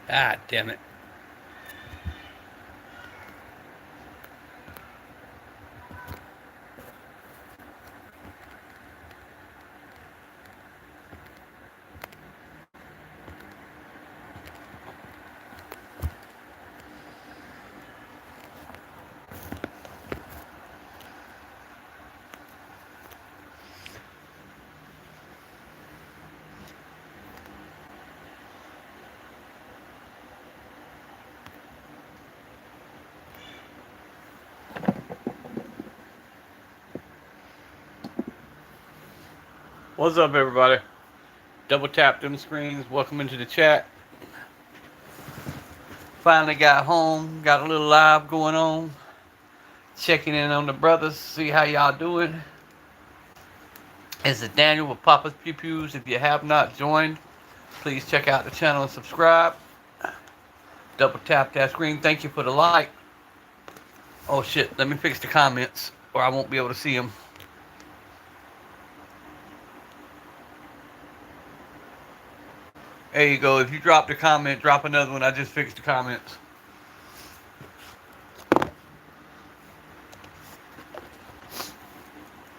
Ah, damn it. What's up, everybody? Double tap them screens. Welcome into the chat. Finally got home. Got a little live going on. Checking in on the brothers. See how y'all doing. It's Daniel with Papa's Pew Pews. If you have not joined, please check out the channel and subscribe. Double tap that screen. Thank you for the like. Oh shit, let me fix the comments or I won't be able to see them. There you go. If you drop the comment, drop another one. I just fixed the comments.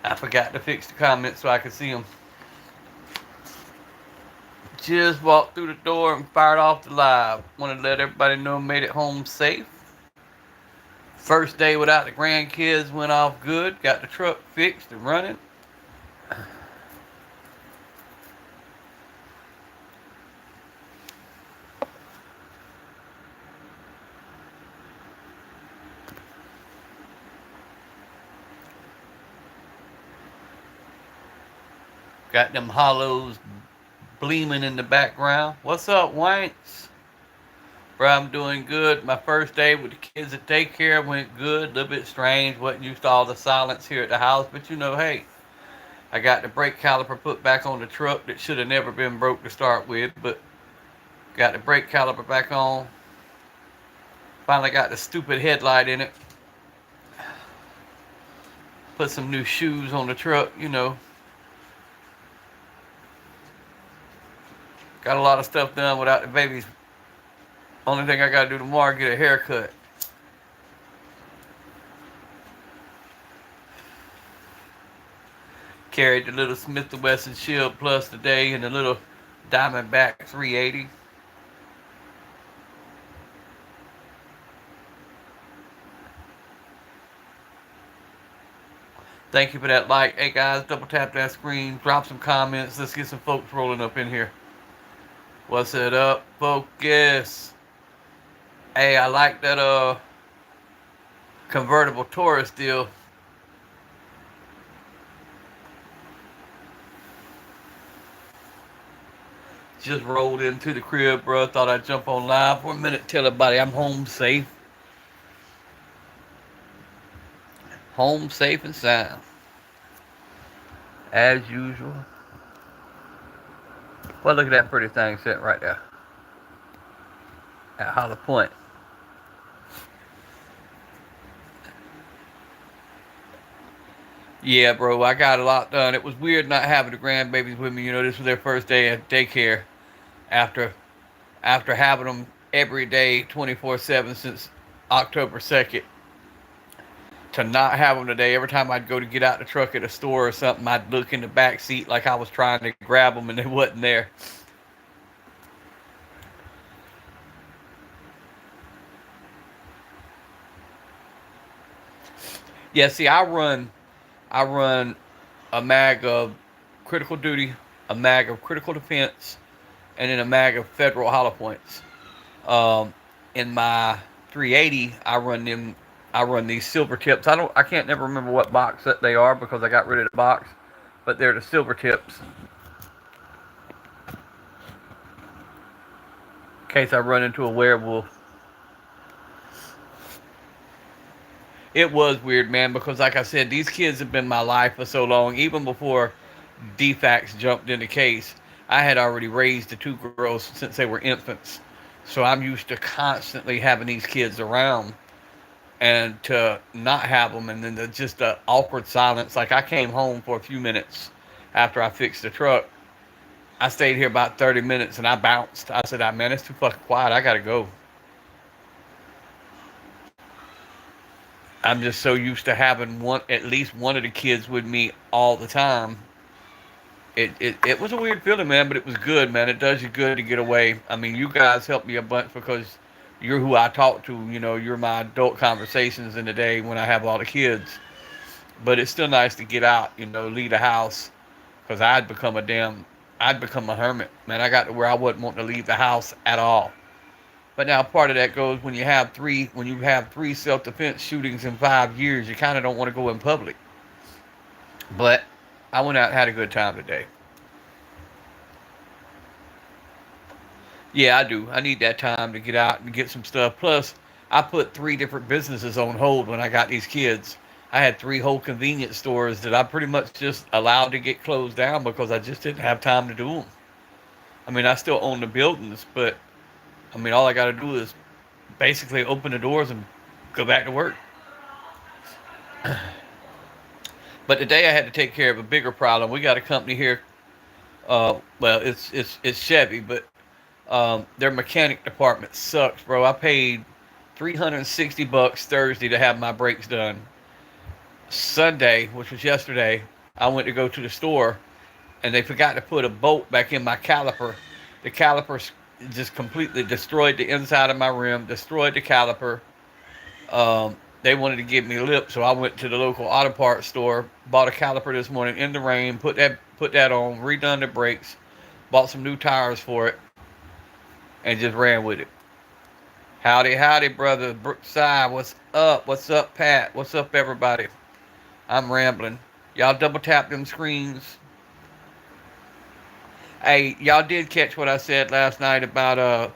I forgot to fix the comments so I could see them. Just walked through the door and fired off the live. Want to let everybody know I made it home safe. First day without the grandkids went off good. Got the truck fixed and running. Got them hollows gleaming in the background. What's up, Wanks? Bro, I'm doing good. My first day with the kids at daycare went good. A little bit strange. Wasn't used to all the silence here at the house. But you know, hey, I got the brake caliper put back on the truck that should have never been broke to start with. But got the brake caliper back on. Finally got the stupid headlight in it. Put some new shoes on the truck, you know. Got a lot of stuff done without the babies. Only thing I gotta do tomorrow is get a haircut. Carried the little Smith & Wesson Shield Plus today and the little Diamondback 380. Thank you for that like. Hey guys, double tap that screen, drop some comments. Let's get some folks rolling up in here. What's it up, focus? Hey, I like that convertible Taurus deal. Just rolled into the crib, bro. Thought I'd jump on live for a minute. Tell everybody I'm home safe. Home safe and sound. As usual. Well, look at that pretty thing sitting right there. At Hollow Point. Yeah, bro, I got a lot done. It was weird not having the grandbabies with me. You know, this was their first day at daycare after having them every day 24/7 since October 2nd. To not have them today, every time I'd go to get out the truck at a store or something, I'd look in the back seat like I was trying to grab them and they wasn't there. Yeah, see, I run a mag of critical duty, a mag of critical defense, and then a mag of federal hollow points. In my 380, I run these silver tips. I can't never remember what box that they are because I got rid of the box, but they're the silver tips. In case I run into a werewolf. It was weird, man, because like I said, these kids have been my life for so long. Even before DFAX jumped in the case, I had already raised the two girls since they were infants. So I'm used to constantly having these kids around, and to not have them, and then just the awkward silence. Like I came home for a few minutes after I fixed the truck. I stayed here about 30 minutes and I bounced. I said, man, it's too fucking quiet. I gotta go. I'm just so used to having at least one of the kids with me all the time. It was a weird feeling, man, but it was good, man. It does you good to get away. I mean, you guys helped me a bunch because you're who I talk to. You know, you're my adult conversations in the day when I have all the kids. But it's still nice to get out, you know, leave the house, because I'd become a hermit, man. I got to where I wasn't wanting to leave the house at all. But now part of that goes when you have three self-defense shootings in 5 years, you kind of don't want to go in public. But I went out and had a good time today. Yeah, I do. I need that time to get out and get some stuff. Plus, I put three different businesses on hold when I got these kids. I had three whole convenience stores that I pretty much just allowed to get closed down because I just didn't have time to do them. I mean, I still own the buildings, but I mean, all I got to do is basically open the doors and go back to work. But today I had to take care of a bigger problem. We got a company here. Well, it's Chevy, but their mechanic department sucks, bro. I paid $360 Thursday to have my brakes done. Sunday, which was yesterday, I went to go to the store, and they forgot to put a bolt back in my caliper. The caliper just completely destroyed the inside of my rim, destroyed the caliper. They wanted to give me lip, so I went to the local auto parts store, bought a caliper this morning in the rain, put that on, redone the brakes, bought some new tires for it, and just ran with it. Howdy, brother. Brookside, what's up? What's up, Pat? What's up, everybody? I'm rambling. Y'all double tap them screens. Hey, y'all did catch what I said last night about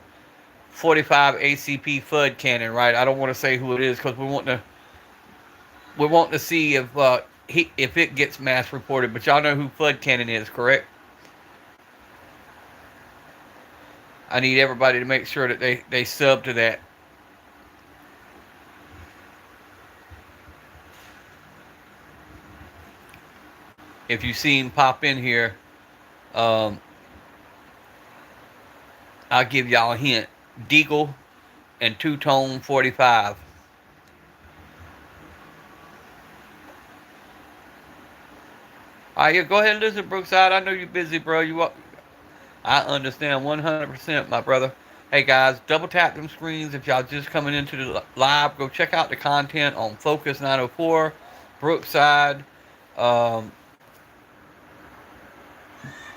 45 ACP FUD cannon, right? I don't want to say who it is because we're wanting to see if it gets mass reported. But y'all know who FUD cannon is, correct? I need everybody to make sure that they sub to that. If you see him pop in here, I'll give y'all a hint. Deagle and two-tone 45. All right, yeah, go ahead and listen, Brookside. I know you're busy, bro. I understand 100%, my brother. Hey, guys, double tap them screens. If y'all just coming into the live, go check out the content on Focus 904, Brookside,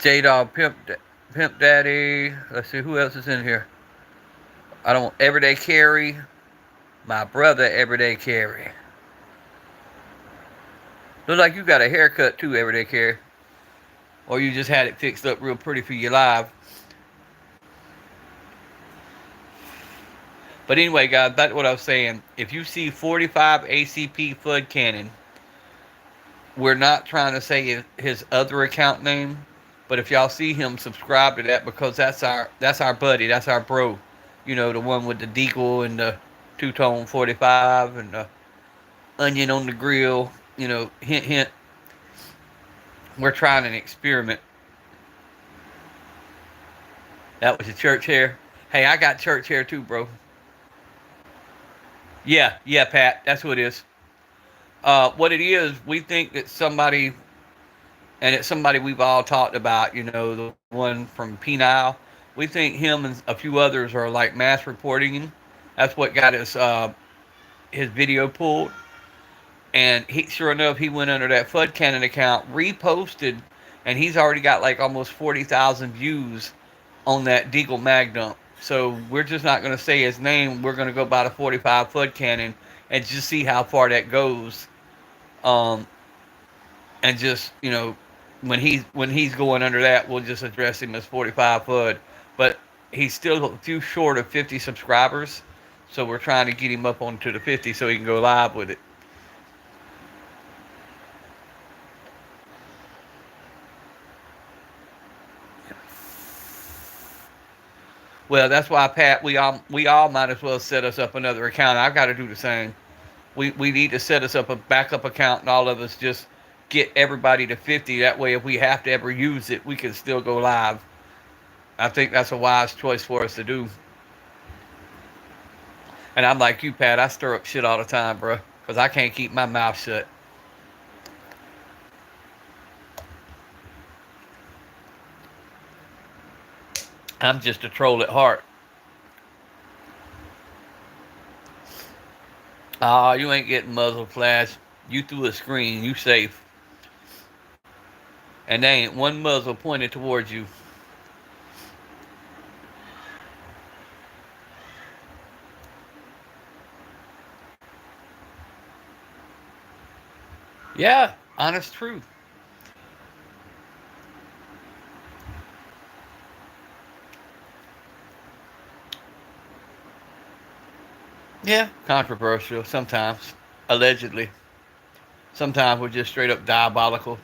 J-Dog, Pimp Daddy. Let's see, who else is in here? Everyday Carry. My brother, Everyday Carry. Looks like you got a haircut too, Everyday Carry. Or you just had it fixed up real pretty for your live. But anyway, guys, back to what I was saying. If you see 45 ACP FUD cannon, we're not trying to say his other account name. But if y'all see him, subscribe to that because that's our buddy, that's our bro. You know, the one with the deagle and the two-tone 45 and the onion on the grill. You know, hint, hint. We're trying an experiment. That was your church hair. Hey, I got church hair too, bro. Yeah, Pat. That's who it is. What it is, we think that somebody, and it's somebody we've all talked about, you know, the one from Penile. We think him and a few others are like mass reporting him. That's what got his video pulled. And sure enough, he went under that FUD Cannon account, reposted, and he's already got like almost 40,000 views on that Deagle Mag Dump. So we're just not going to say his name. We're going to go by the 45 FUD Cannon and just see how far that goes. And just, you know, when he's going under that, we'll just address him as 45 FUD. But he's still a few short of 50 subscribers. So we're trying to get him up onto the 50 so he can go live with it. Well, that's why, Pat, we all might as well set us up another account. I've got to do the same. We need to set us up a backup account, and all of us just get everybody to 50. That way, if we have to ever use it, we can still go live. I think that's a wise choice for us to do. And I'm like you, Pat. I stir up shit all the time, bro, because I can't keep my mouth shut. I'm just a troll at heart. Ah, you ain't getting muzzle flash. You threw a screen. You safe. And there ain't one muzzle pointed towards you. Yeah, honest truth. Yeah, controversial sometimes. Allegedly. Sometimes we're just straight up diabolical.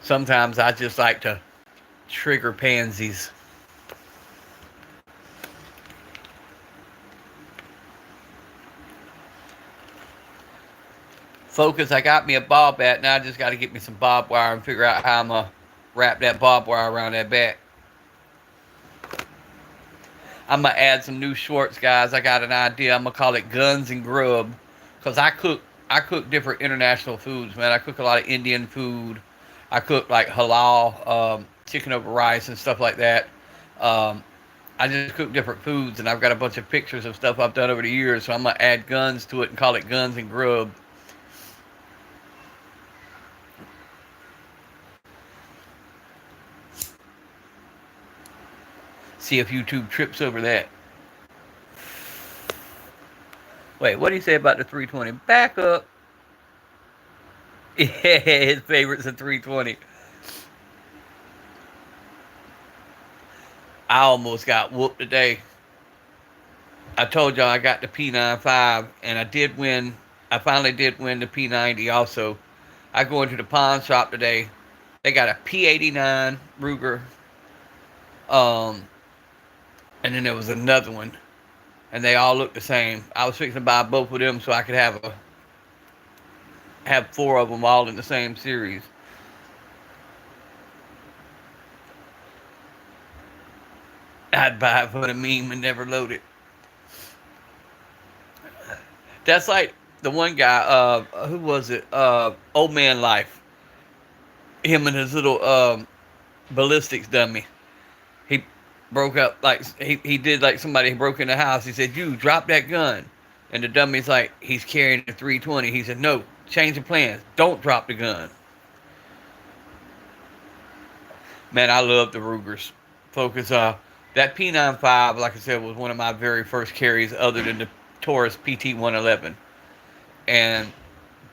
Sometimes I just like to trigger pansies. Focus, I got me a ball bat. Now I just got to get me some barbed wire and figure out how I'm going to wrap that barbed wire around that bat. I'm going to add some new shorts, guys. I got an idea. I'm going to call it Guns and Grub. Because I cook different international foods, man. I cook a lot of Indian food. I cook like halal, chicken over rice and stuff like that. Um, I just cook different foods, and I've got a bunch of pictures of stuff I've done over the years. So I'm going to add guns to it and call it Guns and Grub. See if YouTube trips over that. Wait, what do you say about the 320? Back up. Yeah, his favorite's a 320. I almost got whooped today. I told y'all I got the P95, and I did win. I finally did win the P90 also. I go into the pawn shop today. They got a P89 Ruger, um, and then there was another one, and they all look the same. I was fixing to buy both of them so I could have four of them all in the same series. I'd buy it for the meme and never load it. That's like the one guy. Who was it? Old Man Life. Him and his little ballistics dummy. He broke up like he did like somebody broke in the house. He said, "You drop that gun," and the dummy's like, he's carrying a 320. He said, "No, change the plans. Don't drop the gun." Man, I love the Rugers. Focus. That P95, like I said, was one of my very first carries, other than the Taurus PT111. And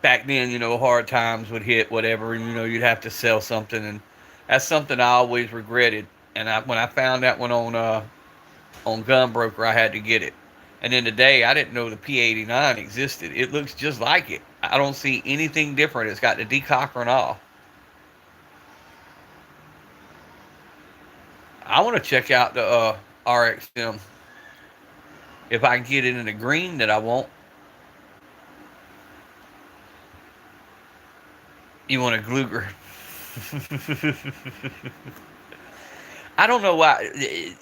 back then, hard times would hit, whatever, and you'd have to sell something, and that's something I always regretted. And when I found that one on Gunbroker, I had to get it. And then today, I didn't know the P89 existed. It looks just like it. I don't see anything different. It's got the decocker and all. I want to check out the RXM. If I can get it in the green that I want. You want a Gluger. I don't know why.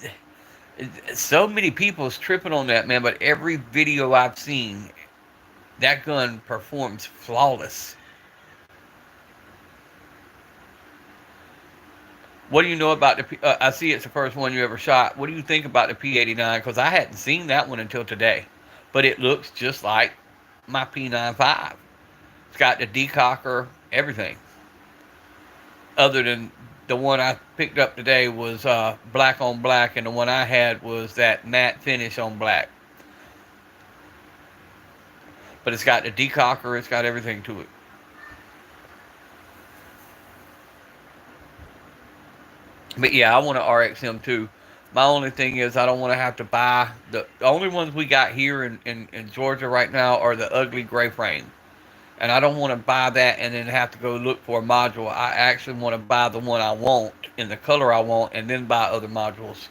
So many people's tripping on that, man. But every video I've seen, that gun performs flawless. What do you know about the? I see it's the first one you ever shot. What do you think about the P89? Because I hadn't seen that one until today, but it looks just like my P95. It's got the decocker, everything. Other than the one I picked up today was black on black, and the one I had was that matte finish on black. But it's got the decocker. It's got everything to it. But yeah, I want an RXM too. My only thing is I don't want to have to buy the only ones we got here in Georgia right now are the ugly gray frame. And I don't want to buy that and then have to go look for a module. I actually want to buy the one I want in the color I want and then buy other modules.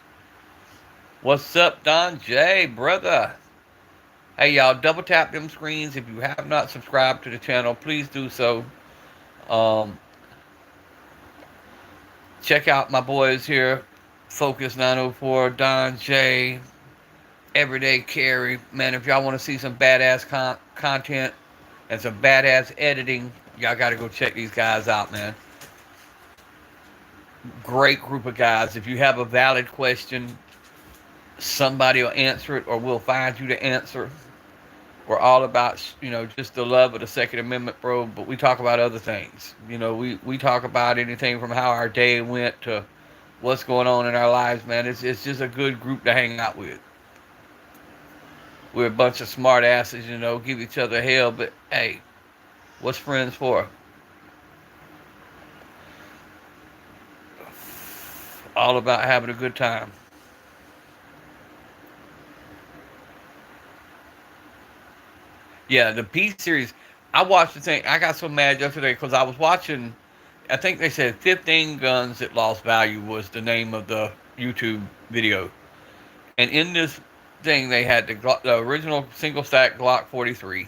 What's up, Don J, brother? Hey, y'all, double tap them screens. If you have not subscribed to the channel, please do so. Um, Check out my boys here, Focus 904, Don J, Everyday Carry. Man, if y'all want to see some badass content and some badass editing, y'all got to go check these guys out, man. Great group of guys. If you have a valid question, somebody will answer it, or we'll find you to answer. We're all about, just the love of the Second Amendment, bro, but we talk about other things. We talk about anything from how our day went to what's going on in our lives, man. It's just a good group to hang out with. We're a bunch of smart asses, give each other hell, but hey, what's friends for? All about having a good time. Yeah, the P series. I watched the thing. I got so mad yesterday because I was watching. I think they said 15 guns that lost value was the name of the YouTube video. And in this thing, they had the original single stack Glock 43.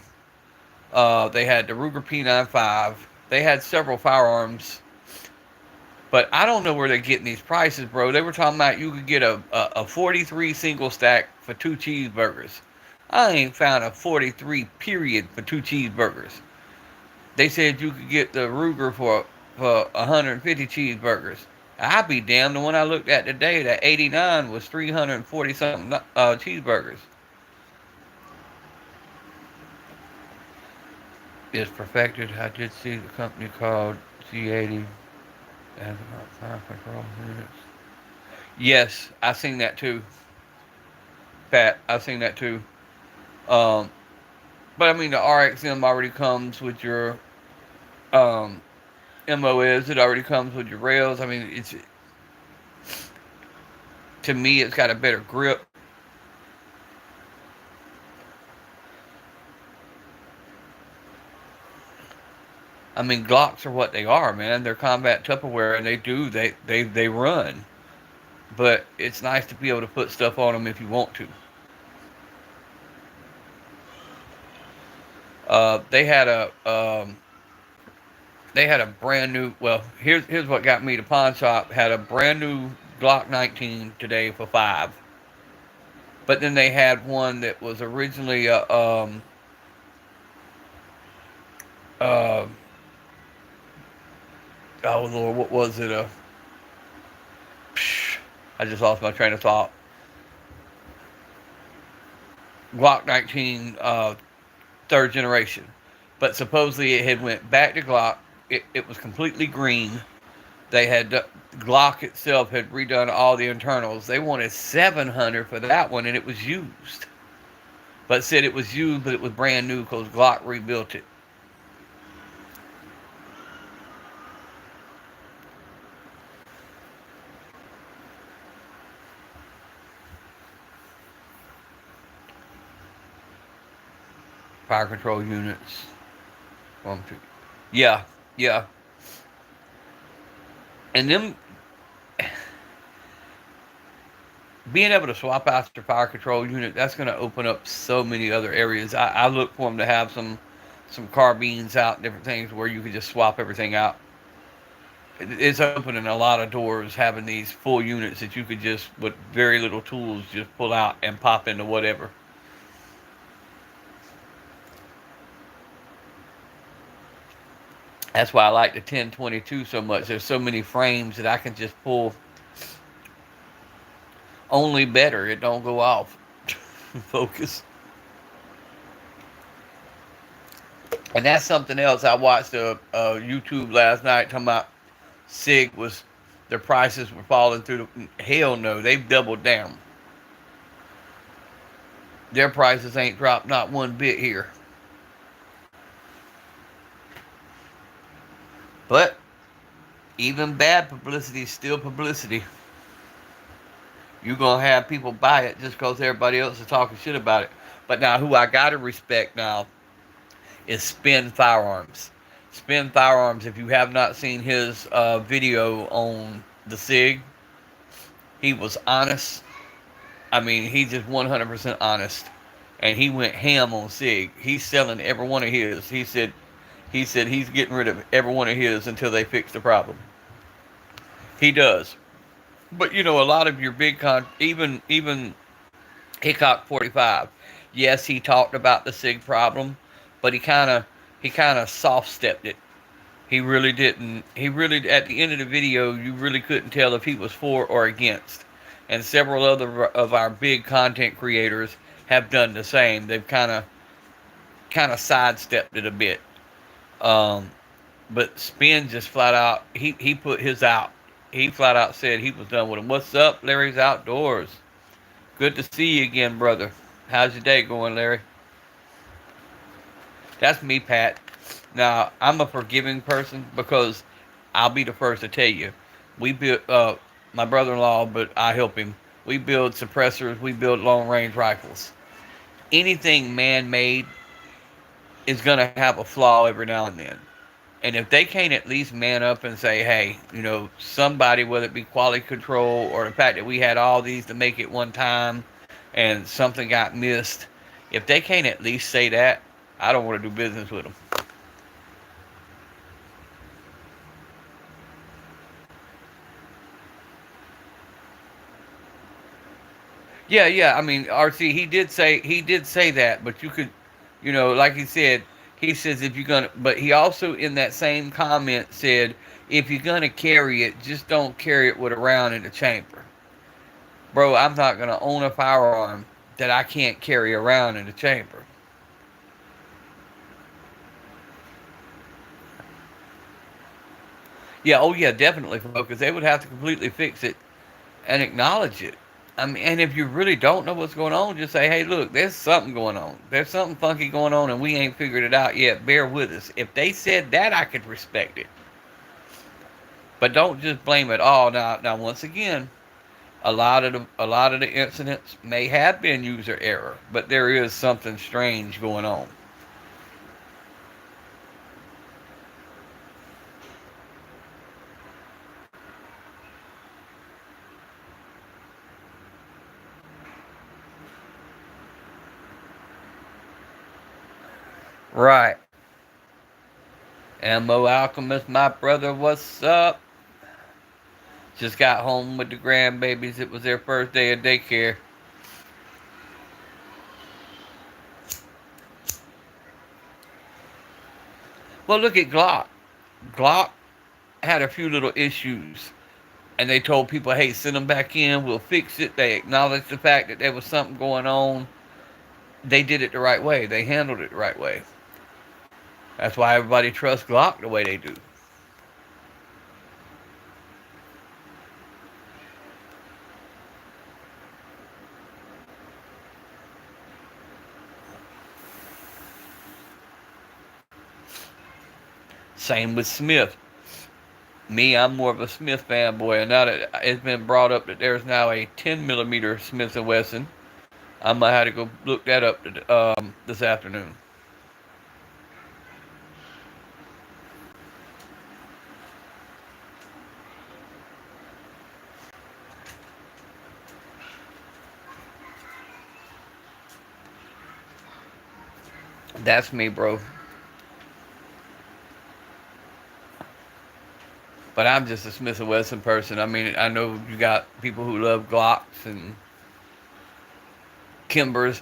They had the Ruger P95. They had several firearms, but I don't know where they're getting these prices, bro. They were talking about you could get a 43 single stack for 2 cheeseburgers. I ain't found a 43 period for 2 cheeseburgers. They said you could get the Ruger for 150 cheeseburgers. I'd be damned. The one I looked at today, that 89, was 340 something cheeseburgers. It's perfected. I did see the company called G80 as about fire control units. Yes, I seen that too. Pat, I seen that too. Um, but I mean, the RXM already comes with your um, MOS. It already comes with your rails. I mean, it's to me, it's got a better grip. I mean, Glocks are what they are, man. They're combat Tupperware, and they run. But it's nice to be able to put stuff on them if you want to. They had a brand new. Well, here's what got me to pawn shop. Had a brand new Glock 19 today for 5. But then they had one that was originally uh, oh Lord, what was it? I just lost my train of thought. Glock 19 third generation, but supposedly it had went back to Glock. It was completely green. They had Glock itself had redone all the internals. They wanted 700 for that one, and it was used. But said it was used, but it was brand new because Glock rebuilt it. Fire control units. One, two. Yeah, yeah. And them being able to swap out your fire control unit, that's going to open up so many other areas. I look for them to have some carbines out and different things where you can just swap everything out. It's opening a lot of doors having these full units that you could just, with very little tools, just pull out and pop into whatever. That's why I like the 1022 so much. There's so many frames that I can just pull only better. It don't go off. Focus. And that's something else. I watched a YouTube last night talking about Sig was their prices were falling through the hell no. They've doubled down. Their prices ain't dropped not one bit here. But even bad publicity is still publicity. You're going to have people buy it just because everybody else is talking shit about it. But now, who I got to respect now is Spin Firearms. Spin Firearms, if you have not seen his video on the SIG, he was honest. I mean, he's just 100% honest. And he went ham on SIG. He's selling every one of his. He said he's getting rid of every one of his until they fix the problem. He does. But you know, a lot of your even Hickok 45. Yes, he talked about the Sig problem, but he kind of soft stepped it. He really didn't. He really, at the end of the video, you really couldn't tell if he was for or against. And several other of our big content creators have done the same. They've kind of sidestepped it a bit. Um, but Spin just flat out he put his out. He flat out said he was done with him. What's up, Larry's Outdoors? Good to see you again, brother. How's your day going, Larry? That's me, Pat. Now, I'm a forgiving person because I'll be the first to tell you. We build, my brother in law, but I help him. We build suppressors, we build long range rifles. Anything man made is going to have a flaw every now and then. And if they can't at least man up and say, hey, somebody, whether it be quality control or the fact that we had all these to make it one time and something got missed, if they can't at least say that, I don't want to do business with them. Yeah, yeah. I mean, RC, he did say that, but you could, like he said, he says if you're gonna, but he also in that same comment said if you're gonna carry it, just don't carry it with a round in the chamber, bro. I'm not gonna own a firearm that I can't carry around in the chamber. Yeah, oh yeah, definitely, folks. They would have to completely fix it and acknowledge it. I mean, and if you really don't know what's going on, just say, hey, look, there's something going on. There's something funky going on, and we ain't figured it out yet. Bear with us. If they said that, I could respect it. But don't just blame it all. Now, once again, a lot of the incidents may have been user error, but there is something strange going on. Right. Ammo Alchemist, my brother, what's up? Just got home with the grandbabies. It was their first day of daycare. Well, look at Glock. Glock had a few little issues, and they told people, hey, send them back in. We'll fix it. They acknowledged the fact that there was something going on. They did it the right way. They handled it the right way. That's why everybody trusts Glock the way they do. Same with Smith. Me, I'm more of a Smith fanboy, and now that it's been brought up that there's now a 10 millimeter Smith and Wesson, I might have to go look that up this afternoon. That's me, bro. But I'm just a Smith and Wesson person. I mean, I know you got people who love Glocks and Kimbers,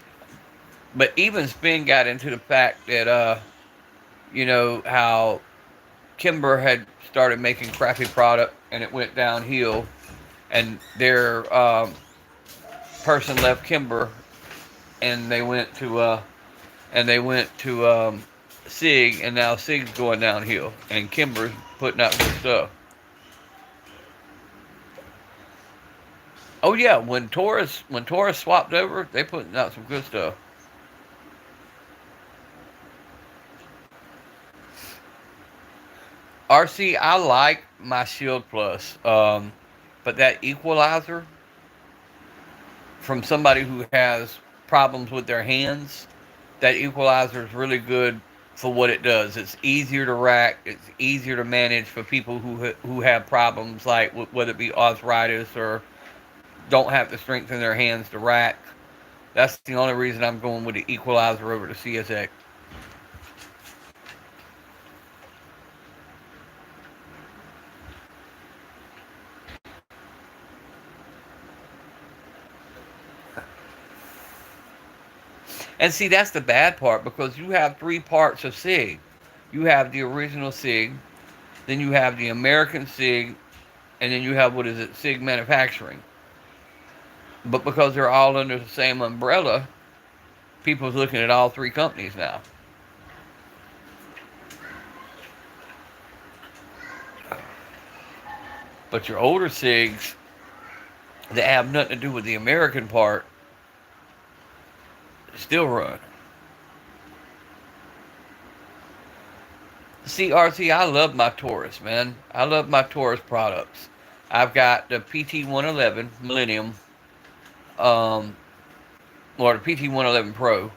but even Spin got into the fact that how Kimber had started making crappy product and it went downhill, and their person left Kimber and they went to Sig, and now Sig's going downhill and Kimber's putting out good stuff. Oh yeah, when Taurus swapped over, they putting out some good stuff. RC, I like my Shield Plus, but that equalizer from somebody who has problems with their hands, that equalizer is really good for what it does. It's easier to rack. It's easier to manage for people who have problems like whether it be arthritis or don't have the strength in their hands to rack. That's the only reason I'm going with the equalizer over the CSX. And see, that's the bad part because you have three parts of Sig. You have the original Sig, then you have the American Sig, and then you have what is it, Sig Manufacturing. But because they're all under the same umbrella, people's looking at all three companies now. But your older SIGs that have nothing to do with the American part still run. See, RC, I love my Taurus, man. I love my Taurus products. I've got the PT111 Millennium, um, or the PT111 Pro.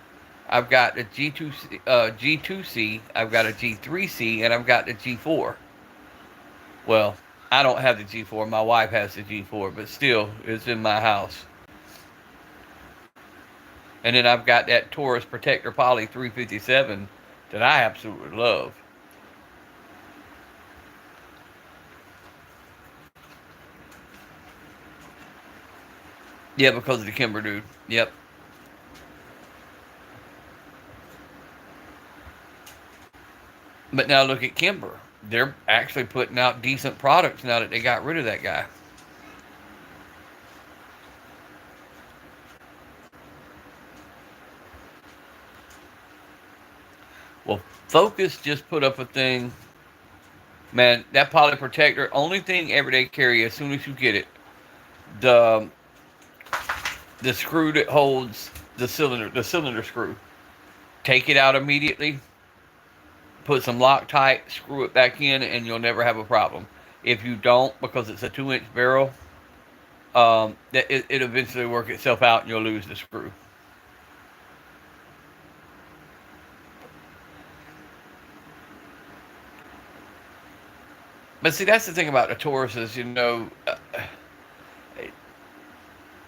I've got the G2C, I've got a G3C, and I've got the G4. Well, I don't have the G4. My wife has the G4, but still, it's in my house. And then I've got that Taurus Protector Poly 357 that I absolutely love. Yeah, because of the Kimber dude. Yep. But now look at Kimber. They're actually putting out decent products now that they got rid of that guy. Well, Focus just put up a thing. Man, that poly protector, only thing everyday carry as soon as you get it, the the screw that holds the cylinder screw. Take it out immediately, put some Loctite, screw it back in, and you'll never have a problem. If you don't, because it's a 2-inch barrel, it eventually work itself out and you'll lose the screw. But see, that's the thing about the Tauruses,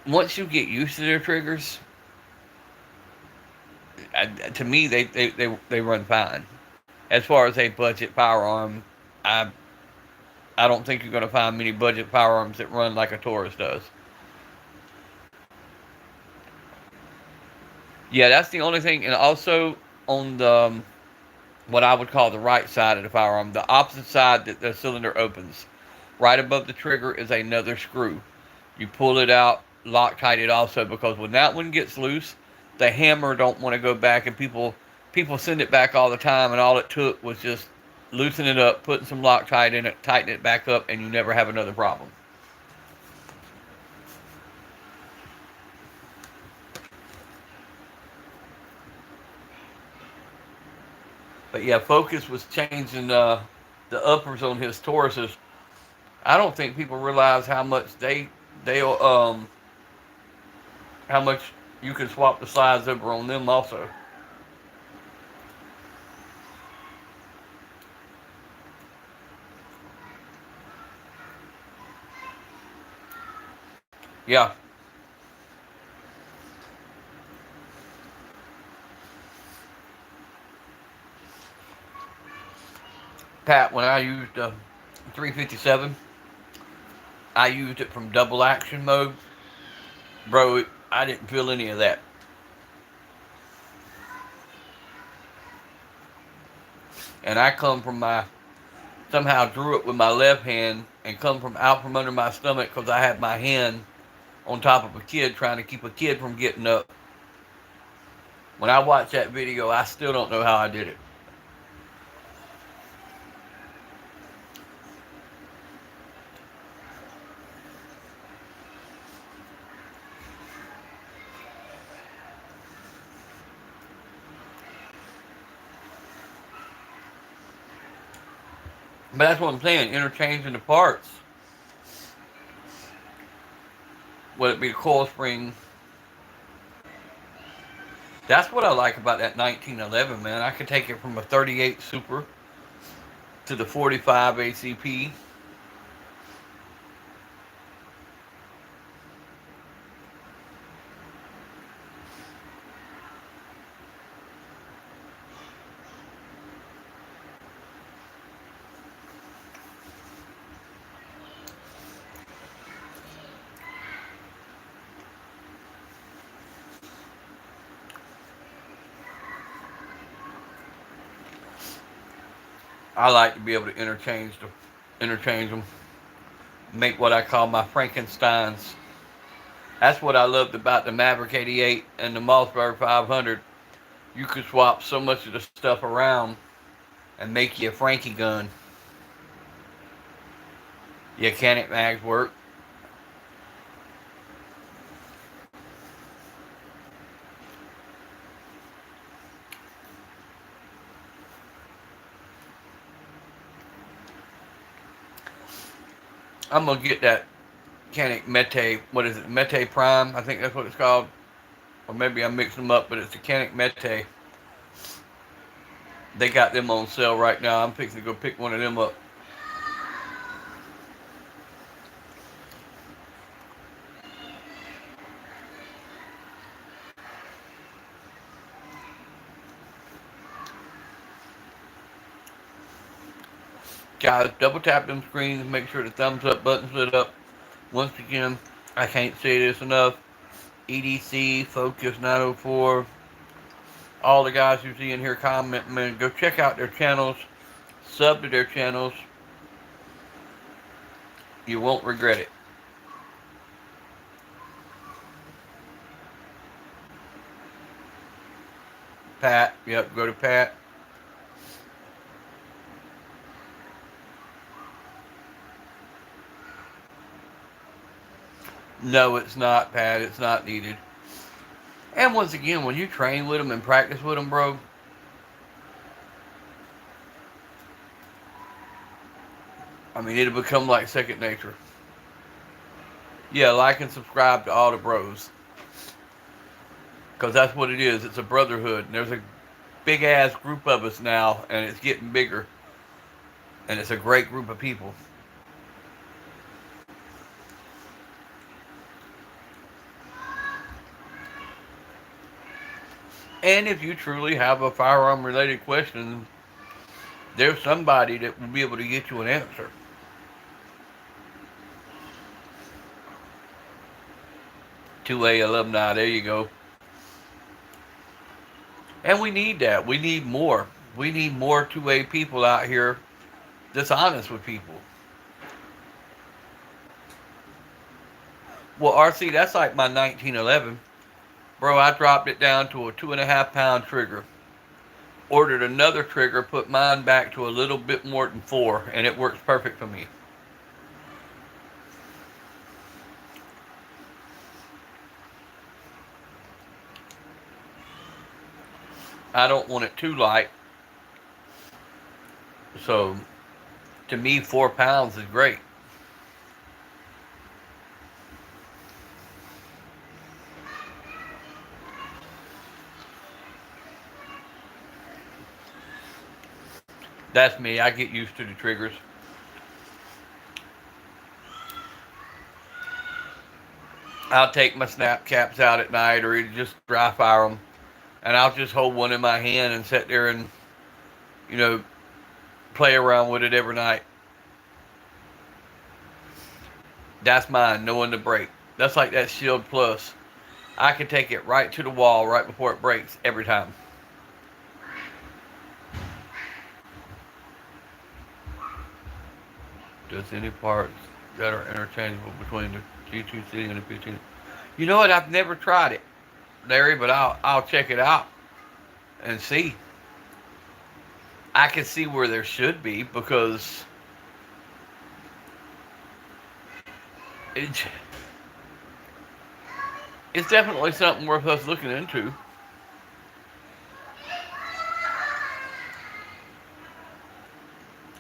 once you get used to their triggers, to me, they run fine. As far as a budget firearm, I I don't think you're going to find many budget firearms that run like a Taurus does. Yeah, that's the only thing. And also on the what I would call the right side of the firearm, the opposite side that the cylinder opens, right above the trigger is another screw. You pull it out, Loctite it also, because when that one gets loose, the hammer don't want to go back, and people send it back all the time, and all it took was just loosen it up, putting some Loctite in it, tighten it back up, and you never have another problem. But yeah, Focus was changing the uppers on his Tauruses. I don't think people realize they how much you can swap the sides over on them also. Yeah, Pat, when I used 357, I used it from double action mode. Bro, I didn't feel any of that. And I come from my, somehow drew it with my left hand and come from out from under my stomach because I had my hand on top of a kid trying to keep a kid from getting up. When I watch that video, I still don't know how I did it. But that's what I'm saying, interchanging the parts, whether it be the coil spring. That's what I like about that 1911, man. I could take it from a 38 Super to the 45 ACP. I like to be able to interchange them, make what I call my Frankensteins. That's what I loved about the Maverick 88 and the Mossberg 500. You could swap so much of the stuff around and make you a Frankie gun. Your Canic mags work. I'm gonna get that Canic Mete. What is it? Mete Prime. I think that's what it's called. Or maybe I'm mixing them up, but it's the Canic Mete. They got them on sale right now. I'm fixing to go pick one of them up. Guys, double tap them screens. Make sure the thumbs up button's lit up. Once again, I can't say this enough. EDC, Focus 904, all the guys you see in here commenting, man, go check out their channels. Sub to their channels. You won't regret it. Pat, yep, go to Pat. No, it's not, Pat. It's not needed. And once again, when you train with them and practice with them, bro, I mean, it'll become like second nature. Yeah, like and subscribe to all the bros. Because that's what it is. It's a brotherhood. And there's a big ass group of us now, and it's getting bigger. And it's a great group of people. And if you truly have a firearm related question, there's somebody that will be able to get you an answer. 2A alumni, there you go. And we need that. We need more. We need more 2A people out here that's honest with people. Well, RC, that's like my 1911. Bro, I dropped it down to a 2.5 pound trigger. Ordered another trigger, put mine back to a little bit more than 4, and it works perfect for me. I don't want it too light. So, to me, 4 pounds is great. That's me. I get used to the triggers. I'll take my snap caps out at night or just dry fire them. And I'll just hold one in my hand and sit there and, you know, play around with it every night. That's mine, knowing the break. That's like that Shield Plus. I can take it right to the wall right before it breaks every time. Does any parts that are interchangeable between the G2C and the P2? You know what? I've never tried it, Larry, but I'll check it out and see. I can see where there should be because it, it's definitely something worth us looking into.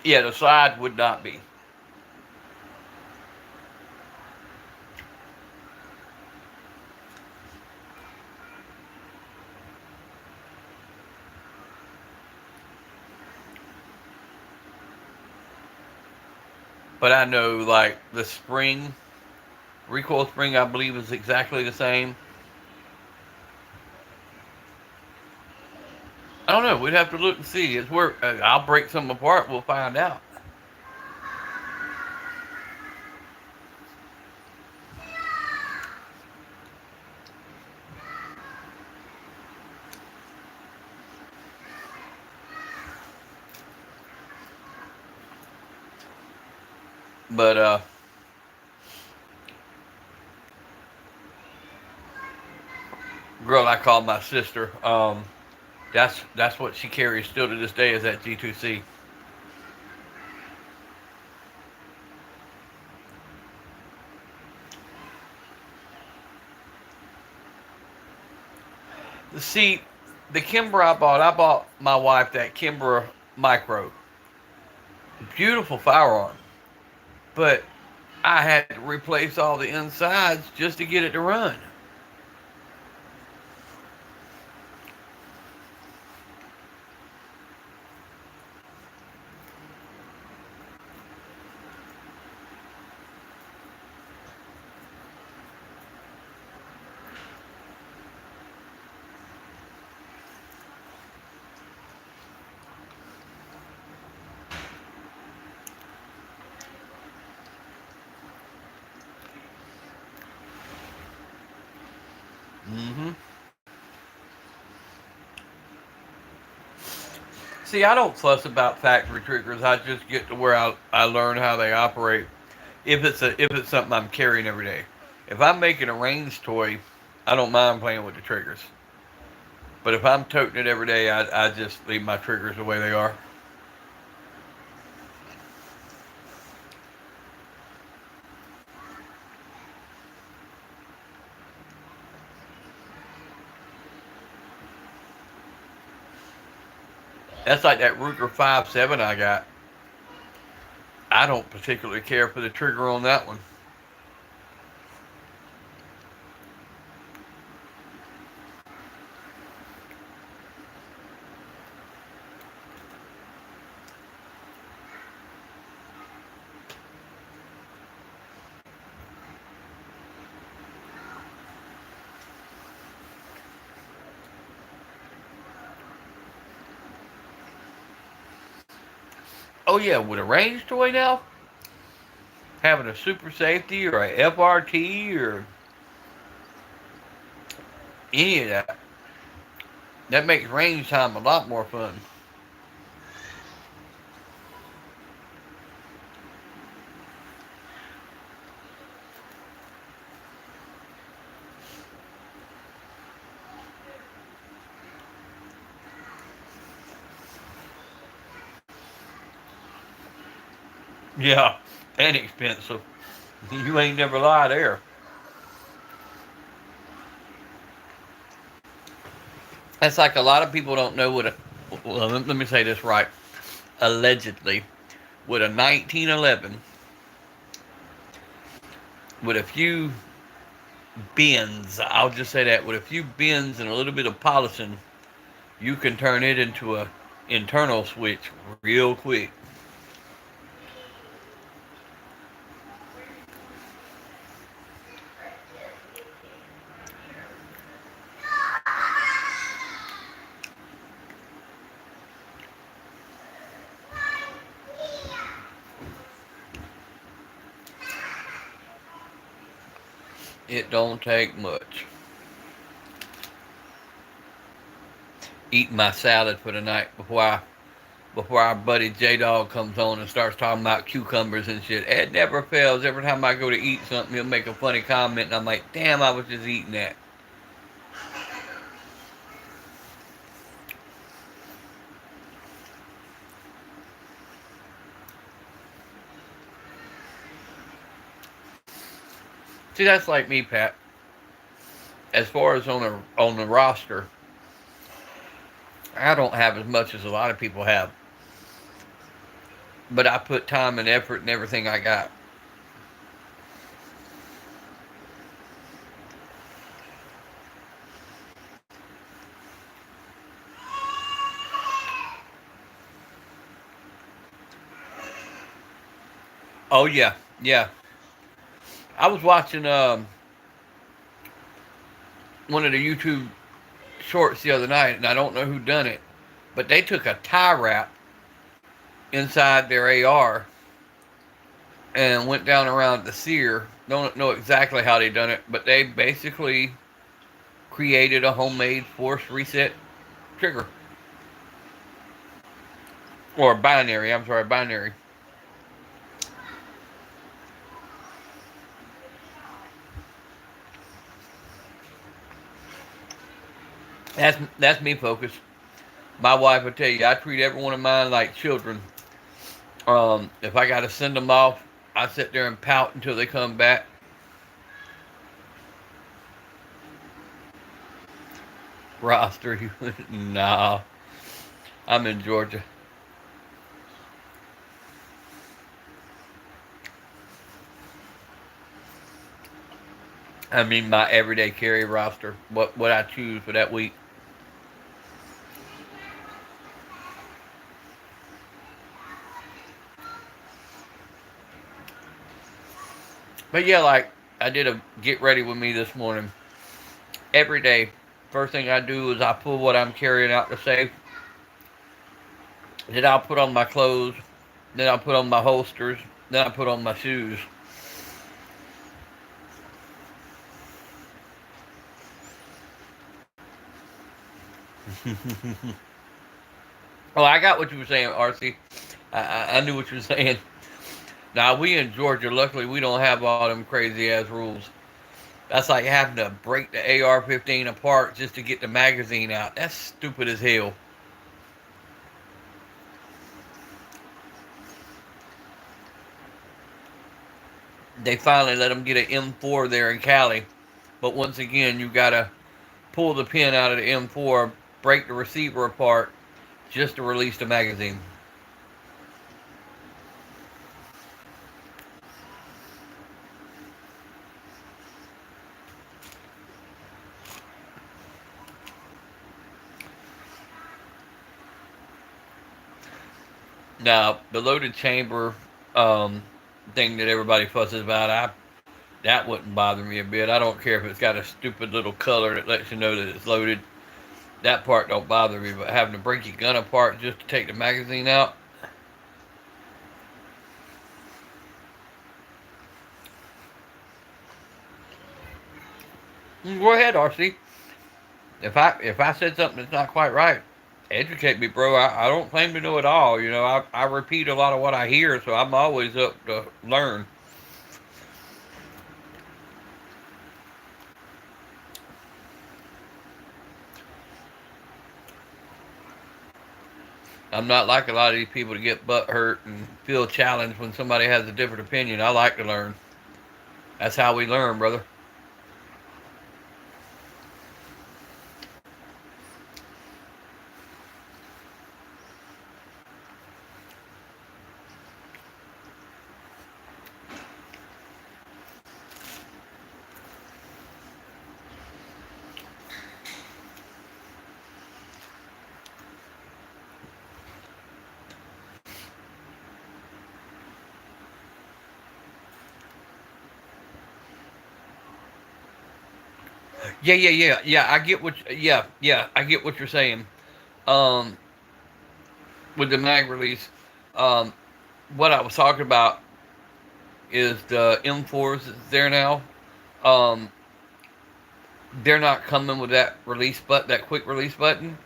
Yeah, the side would not be. But I know like the spring, recoil spring, I believe is exactly the same. I don't know. We'd have to look and see. It's where I'll break some apart. We'll find out. But girl I call my sister, that's what she carries still to this day is that G2C. See, the Kimber I bought my wife that Kimber Micro. Beautiful firearm. But I had to replace all the insides just to get it to run. Mm-hmm. See, I don't fuss about factory triggers. I just get to where I learn how they operate. If it's something I'm carrying every day. If I'm making a range toy, I don't mind playing with the triggers. But if I'm toting it every day, I just leave my triggers the way they are. That's like that Ruger 5.7 I got. I don't particularly care for the trigger on that one. Oh yeah, with a range toy now, having a super safety or a FRT or any of that, that makes range time a lot more fun. Yeah, and expensive. You ain't never lie there. That's like a lot of people don't know what a. Well, let me say this right. Allegedly, with a 1911, with a few bends, I'll just say that with a few bends and a little bit of polishing, you can turn it into a internal switch real quick. It don't take much. Eating my salad for the night before our buddy J Dog comes on and starts talking about cucumbers and shit. It never fails. Every time I go to eat something, he'll make a funny comment, and I'm like, damn, I was just eating that. See, that's like me, Pat. As far as on the roster, I don't have as much as a lot of people have, but I put time and effort and everything I got. Oh yeah, yeah. I was watching one of the YouTube shorts the other night, and I don't know who done it, but they took a tie wrap inside their AR and went down around the sear. Don't know exactly how they done it, but they basically created a homemade force reset trigger or binary. I'm sorry, binary. That's me focused. My wife will tell you I treat every one of mine like children. If I got to send them off, I sit there and pout until they come back. Roster, nah, I'm in Georgia. I mean my everyday carry roster. What I choose for that week. But yeah, like I did a get ready with me this morning. Every day, first thing I do is I pull what I'm carrying out the safe. Then I'll put on my clothes. Then I'll put on my holsters. Then I put on my shoes. Oh, I got what you were saying, RC. I knew what you were saying. Now we in Georgia, luckily we don't have all them crazy ass rules. That's like having to break the AR-15 apart just to get the magazine out. That's stupid as hell. They finally let them get an M4 there in Cali, but once again you gotta pull the pin out of the M4, break the receiver apart just to release the magazine. Now the loaded chamber um, thing that everybody fusses about, that wouldn't bother me a bit. I don't care if it's got a stupid little color that lets you know that it's loaded. That part don't bother me, but having to break your gun apart just to take the magazine out. Go ahead, RC. If I said something that's not quite right, educate me, bro. I don't claim to know it all. You know, I repeat a lot of what I hear, so I'm always up to learn. I'm not like a lot of these people to get butt hurt and feel challenged when somebody has a different opinion. I like to learn. That's how we learn, brother. Yeah. I get what. Yeah. I get what you're saying. Um, with the mag release, um, what I was talking about is the M4s that's there now. Um, they're not coming with that release button, that quick release button.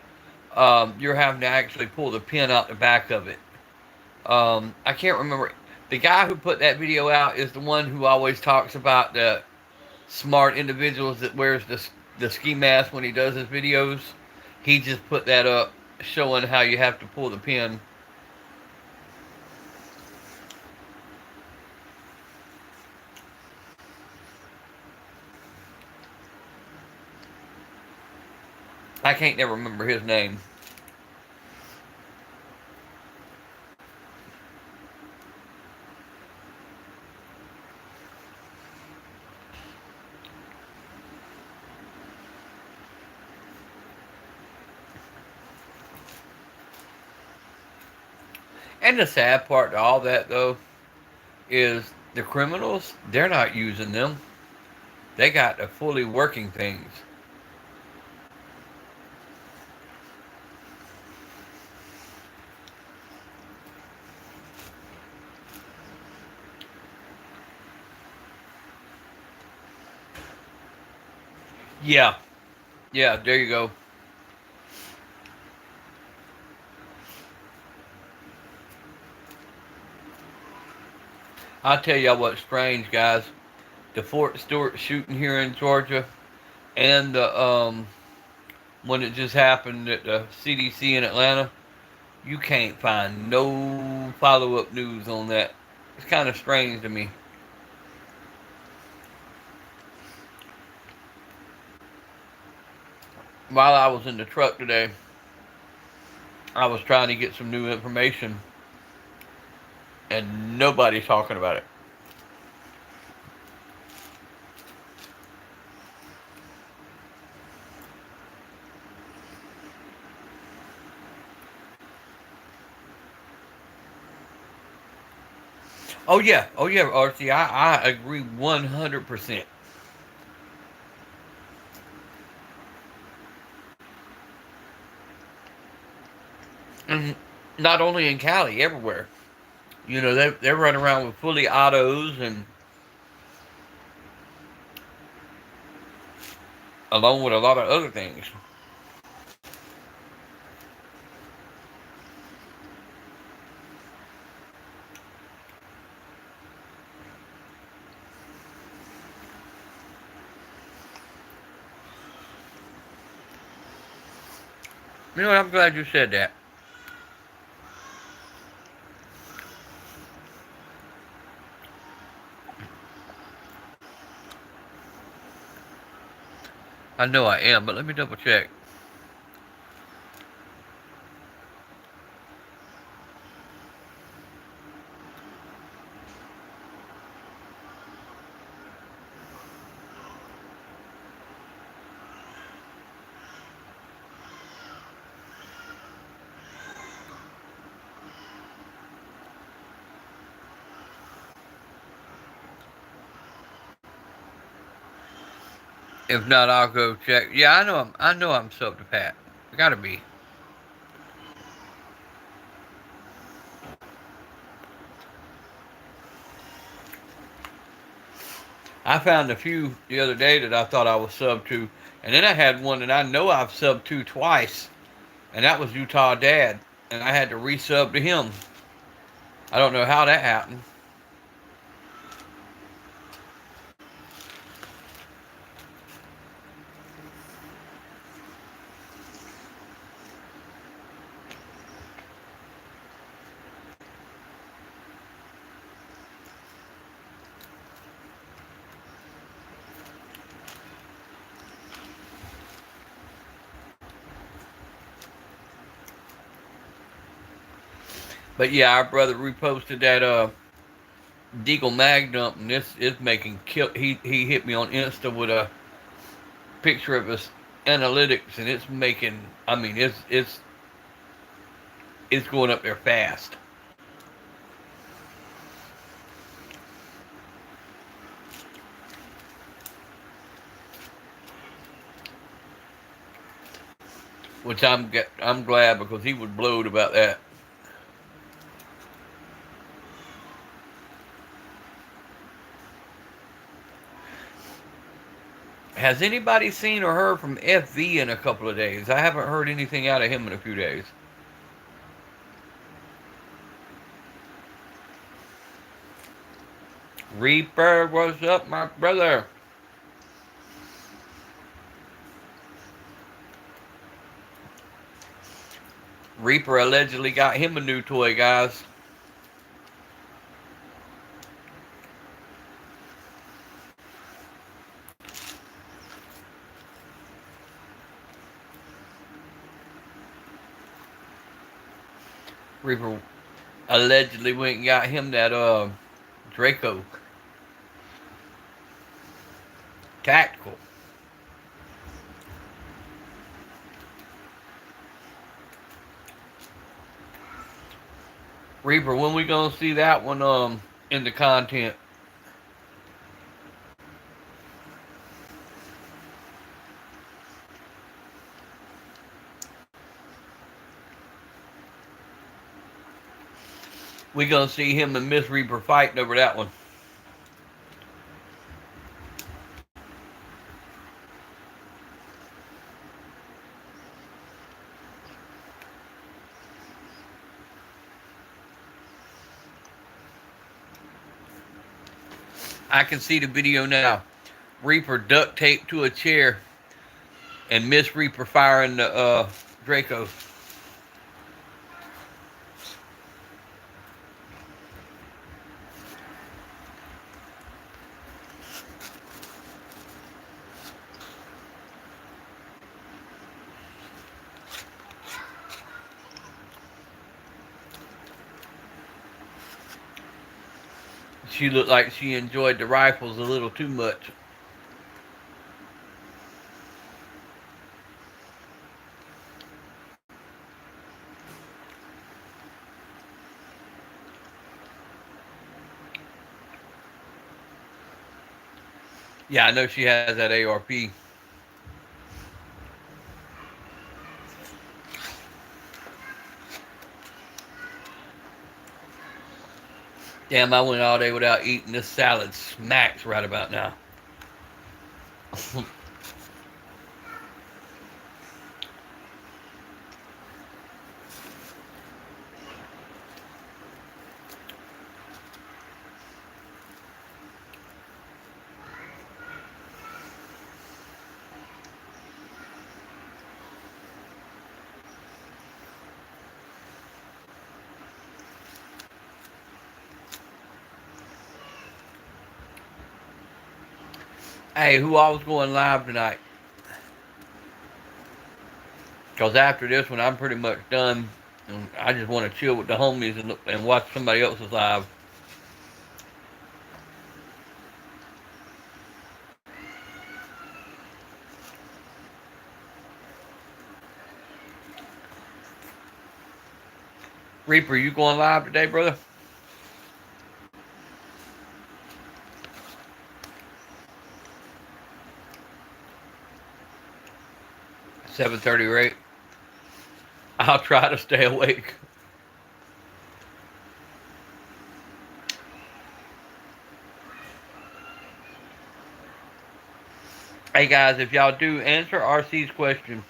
You're having to actually pull the pin out the back of it. I can't remember. The guy who put that video out is the one who always talks about the smart individuals that wears the ski mask when he does his videos. He just put that up showing how you have to pull the pin. I can't never remember his name. And the sad part to all that though is the criminals, they're not using them. They got the fully working things. Yeah, yeah, there you go. I'll tell y'all what's strange, guys. The Fort Stewart shooting here in Georgia and the when it just happened at the CDC in Atlanta. You can't find no follow up news on that. It's kind of strange to me. While I was in the truck today, I was trying to get some new information, and nobody's talking about it. Oh yeah, RC. I agree 100%. And not only in Cali, everywhere. You know, they're running around with fully autos and along with a lot of other things. You know what? I'm glad you said that. I know I am, but let me double check. If not, I'll go check. Yeah, I know. I know I'm sub to Pat. Gotta be. I found a few the other day that I thought I was sub to, and then I had one that I know I've subbed to twice, and that was Utah Dad, and I had to resub to him. I don't know how that happened. But yeah, our brother reposted that Deagle mag dump, and this is making kill. He hit me on Insta with a picture of his analytics, and it's making. I mean, it's going up there fast. Which I'm glad because he was blowed about that. Has anybody seen or heard from FV in a couple of days? I haven't heard anything out of him in a few days. Reaper, what's up, my brother? Reaper allegedly got him a new toy, guys. Reaper allegedly went and got him that Draco tactical. Reaper, when we gonna see that one in the content? We gonna see him and Miss Reaper fighting over that one. I can see the video now. Reaper duct taped to a chair, And Miss Reaper firing the Draco. She looked like she enjoyed the rifles a little too much. Yeah, I know she has that ARP. Damn, I went all day without eating. This salad smacks right about now. Hey, who all was going live tonight? Because after this one, I'm pretty much done. And I just want to chill with the homies and watch somebody else's live. Reaper, you going live today, brother? 7:30 or 8. I'll try to stay awake. Hey guys, if y'all do answer RC's question,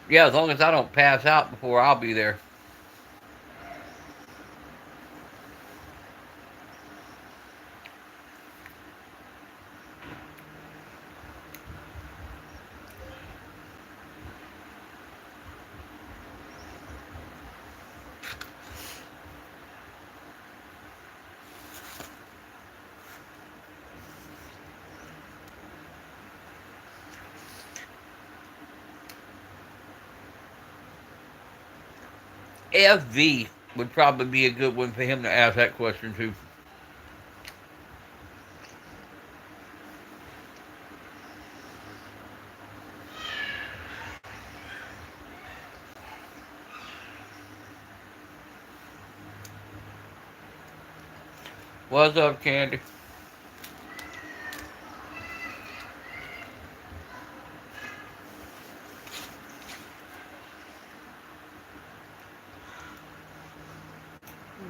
yeah, as long as I don't pass out before, I'll be there. FV would probably be a good one for him to ask that question to. What's up, Candy?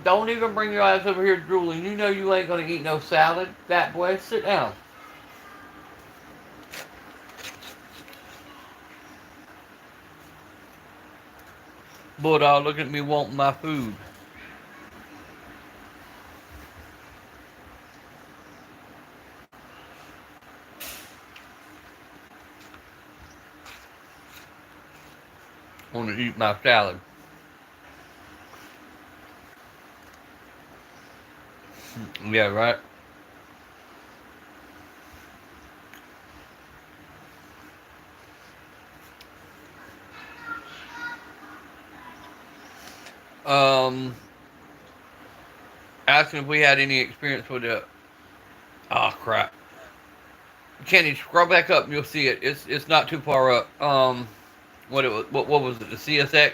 Don't even bring your ass over here drooling. You know you ain't gonna eat no salad. Fat boy, sit down. Bulldog, look at me wanting my food. Want to eat my salad. Yeah, right. Um, asking if we had any experience with the. Oh crap! Kenny, scroll back up and you'll see it. It's not too far up. What was it? The CSX.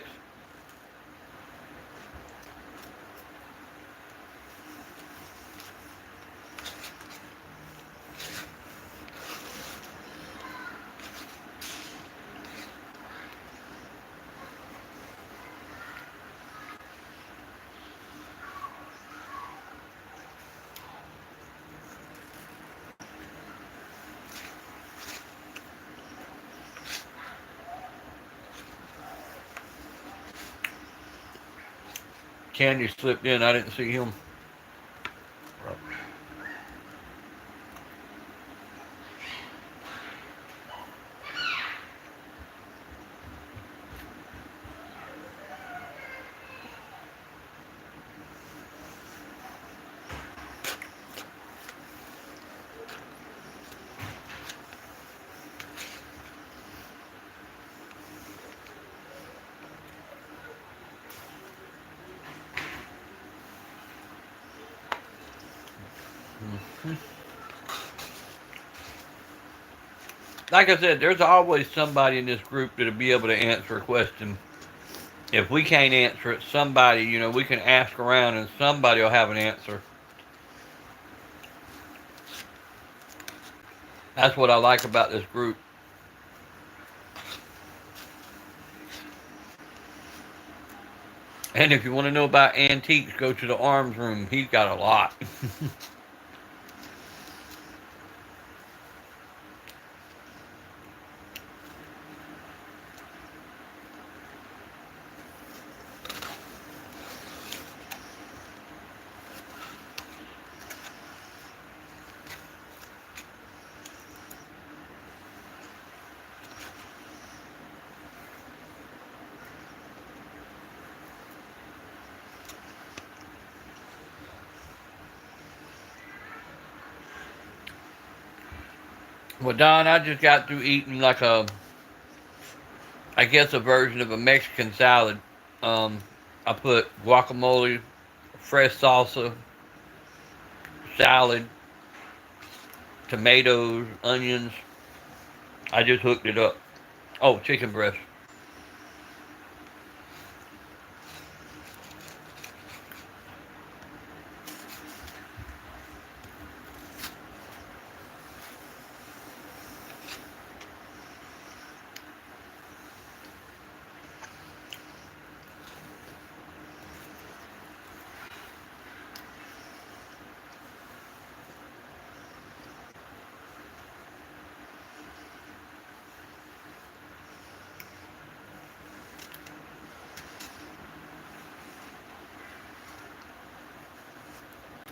Candy slipped in. I didn't see him. Like I said, there's always somebody in this group that'll be able to answer a question. If we can't answer it, somebody, we can ask around and somebody will have an answer. That's what I like about this group. And if you want to know about antiques, go to the arms room. He's got a lot. Well, Don, I just got through eating like I guess a version of a Mexican salad. Um, I put guacamole, fresh salsa, salad, tomatoes, onions. I just hooked it up. Oh, chicken breast.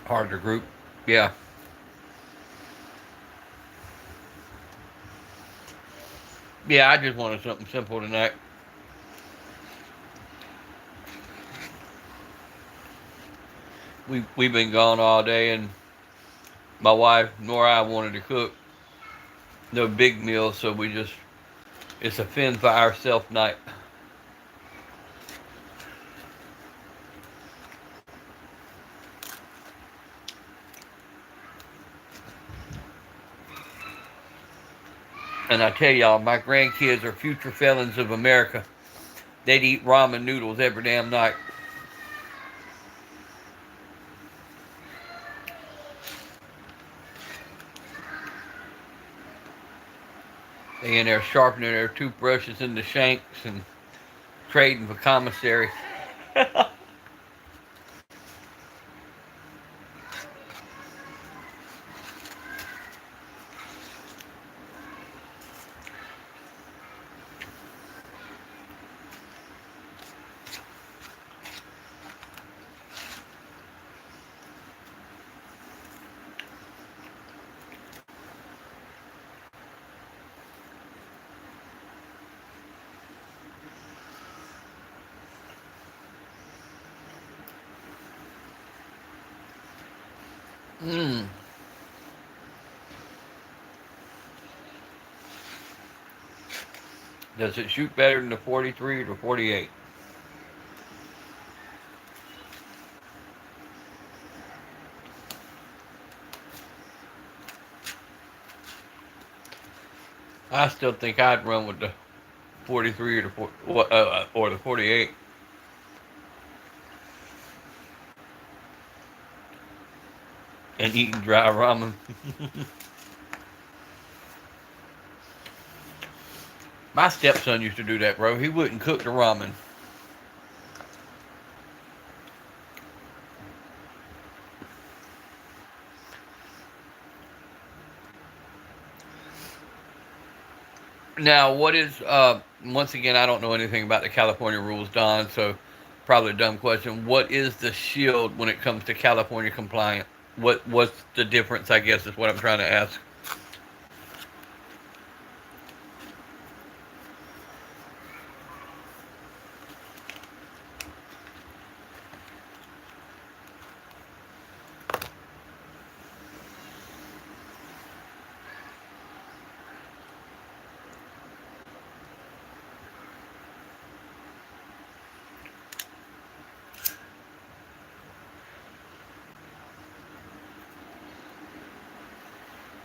Harder group. Yeah. Yeah, I just wanted something simple tonight. We've been gone all day, and my wife nor I wanted to cook no big meal, so we just it's a fend for ourself night. And I tell y'all, my grandkids are future felons of America. They'd eat ramen noodles every damn night. They in there sharpening their toothbrushes in the shanks and trading for commissary. Mmm. Does it shoot better than the 43 or the 48? I still think I'd run with the 43 or the 48. And eating dry ramen. My stepson used to do that, bro. He wouldn't cook the ramen. Now, what is once again, I don't know anything about the California rules, Don. So, probably a dumb question. What is the shield when it comes to California compliant? What's the difference? I guess is what I'm trying to ask.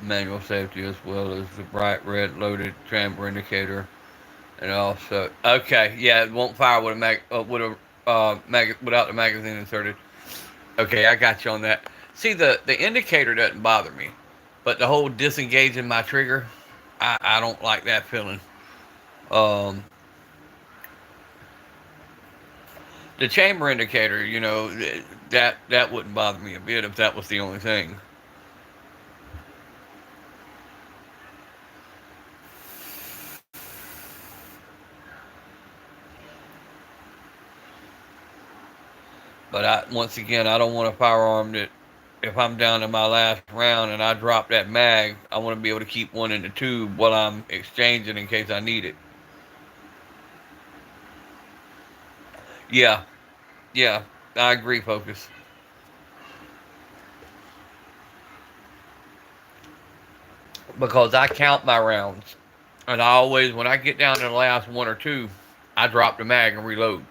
Manual safety as well as the bright red loaded chamber indicator, and also okay, yeah, it won't fire with a without the magazine inserted. Okay, I got you on that. See, the indicator doesn't bother me, but the whole disengaging my trigger, I don't like that feeling. Um, the chamber indicator, that wouldn't bother me a bit if that was the only thing. But once again, I don't want a firearm that if I'm down to my last round and I drop that mag, I want to be able to keep one in the tube while I'm exchanging in case I need it. Yeah, yeah, I agree, Focus. Because I count my rounds, and I always, when I get down to the last one or two, I drop the mag and reload.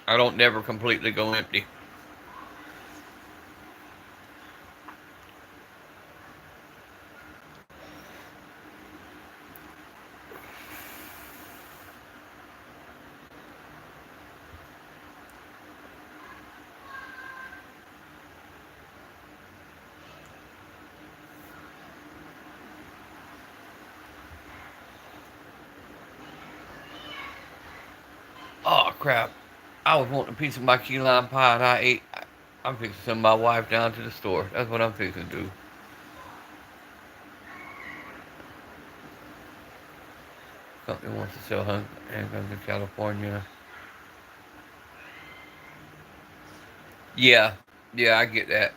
I don't never completely go empty. Oh crap! I was wanting a piece of my key lime pie, and I ate. I'm fixing to send my wife down to the store. That's what I'm fixing to do. Company wants to sell handguns in California. Yeah, yeah, I get that.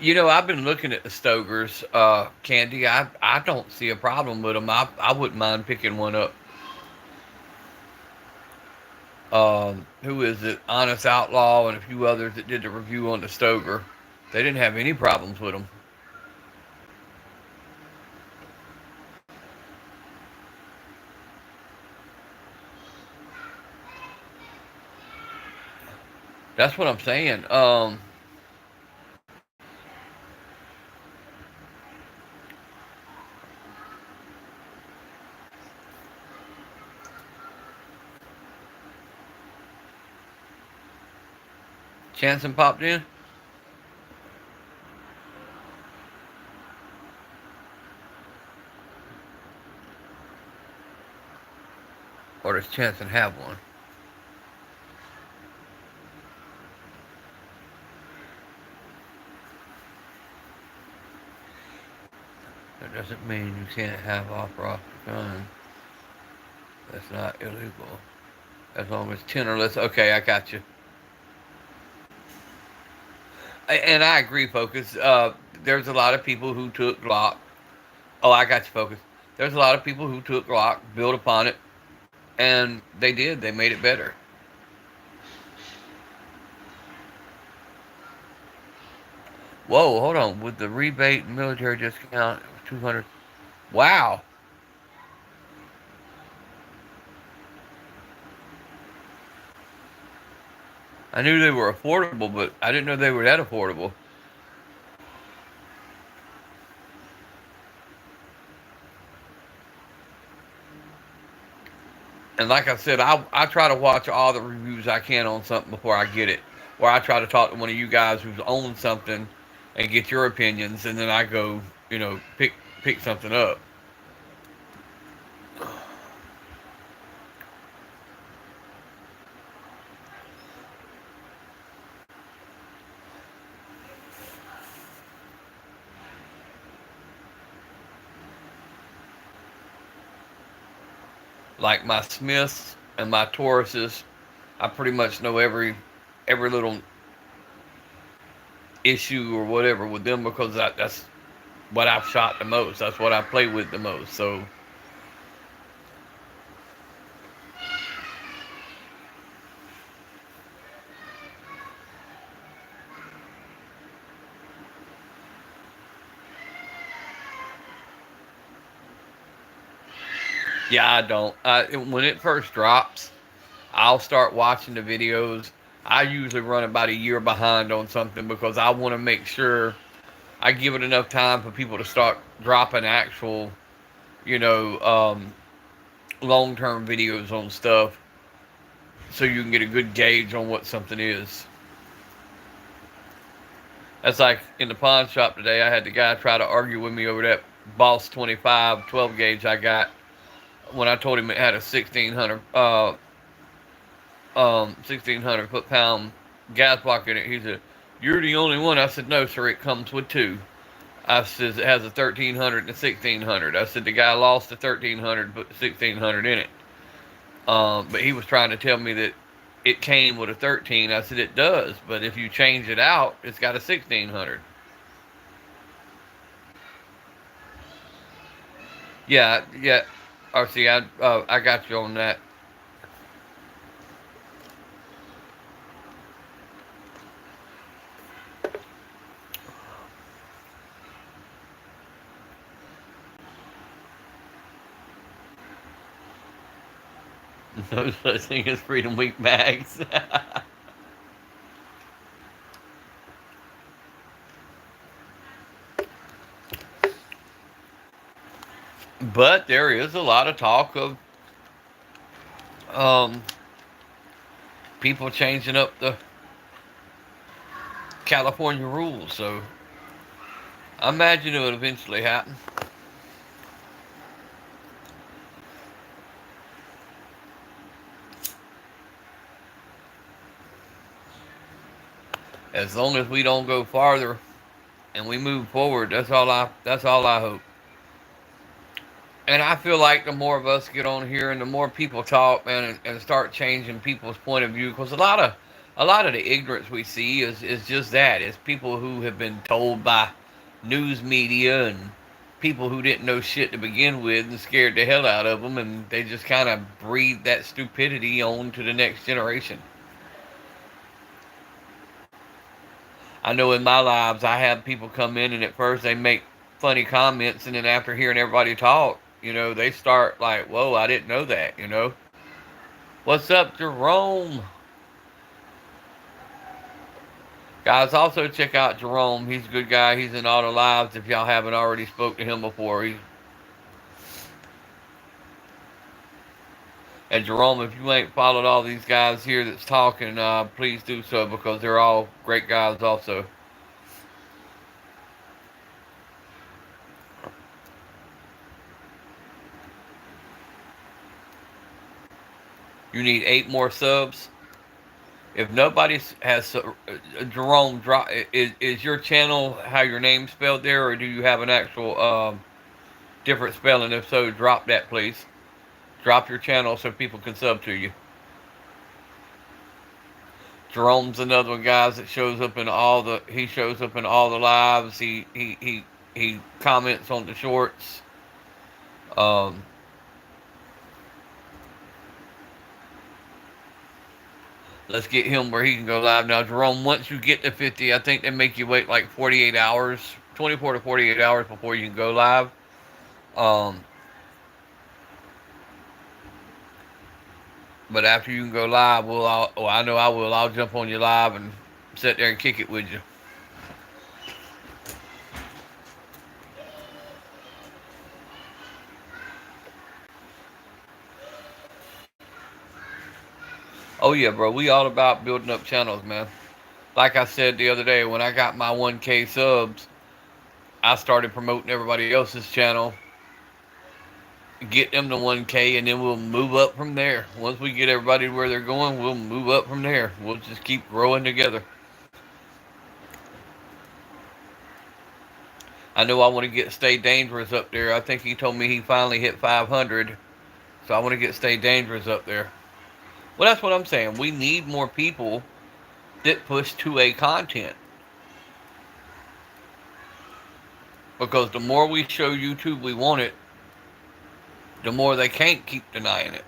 I've been looking at the Stogers, Candy. I don't see a problem with them. I wouldn't mind picking one up. Who is it? Honest Outlaw and a few others that did the review on the Stoger. They didn't have any problems with them. That's what I'm saying. Chanson popped in, or does Chanson have one? That doesn't mean you can't have off-roster gun. That's not illegal. As long as 10 or less. Okay, I got you. And I agree, Focus. There's a lot of people who took Glock. Oh, I got you, Focus. There's a lot of people who took Glock, built upon it, and they did. They made it better. Whoa, hold on. With the rebate and military discount, it was 200. Wow. I knew they were affordable, but I didn't know they were that affordable. And like I said, I try to watch all the reviews I can on something before I get it. Or I try to talk to one of you guys who's owned something and get your opinions, and then I go, pick something up. Like my Smiths and my Tauruses, I pretty much know every little issue or whatever with them because that's what I've shot the most. That's what I play with the most. So yeah, I don't. When it first drops, I'll start watching the videos. I usually run about a year behind on something because I want to make sure I give it enough time for people to start dropping actual, you know, long-term videos on stuff, so you can get a good gauge on what something is. That's like in the pawn shop today. I had the guy try to argue with me over that Boss 25 12 gauge I got when I told him it had a 1600 foot-pound gas block in it. He said, "You're the only one." I said, "No, sir. It comes with two." I said, "It has a 1300 and a 1600." I said, "The guy lost the 1300, put the 1600 in it." But he was trying to tell me that it came with a 13. I said, "It does, but if you change it out, it's got a 1600." Yeah, yeah. RC, I got you on that. No such thing as Freedom Week mags. But there is a lot of talk of um, people changing up the California rules. So I imagine it would eventually happen. As long as we don't go farther and we move forward, that's all I hope. And I feel like the more of us get on here and the more people talk, man, and start changing people's point of view, because a lot of the ignorance we see is just that. It's people who have been told by news media and people who didn't know shit to begin with and scared the hell out of them, and they just kind of breed that stupidity on to the next generation. I know in my lives I have people come in and at first they make funny comments, and then after hearing everybody talk, they start like, "Whoa, I didn't know that." What's up, Jerome? Guys, also check out Jerome. He's a good guy. He's in all the lives. If y'all haven't already spoke to him before, and Jerome, if you ain't followed all these guys here that's talking, please do so because they're all great guys. Also, you need 8 more subs. If nobody has Jerome, drop is your channel how your name's spelled there, or do you have an actual different spelling? If so, drop that, please. Drop your channel so people can sub to you. Jerome's another one, guys, that shows up in all the. He shows up in all the lives. He comments on the shorts. Um, let's get him where he can go live now. Jerome, once you get to 50, I think they make you wait like 48 hours, 24 to 48 hours before you can go live. Um, but after you can go live, I know I will. I'll jump on you live and sit there and kick it with you. Oh yeah, bro. We all about building up channels, man. Like I said the other day, when I got my 1K subs, I started promoting everybody else's channel, get them to 1K, and then we'll move up from there. Once we get everybody where they're going, we'll move up from there. We'll just keep growing together. I know I want to stay dangerous up there. I think he told me he finally hit 500. So I want to get Stay Dangerous up there. Well, that's what I'm saying. We need more people that push 2A content. Because the more we show YouTube we want it, the more they can't keep denying it.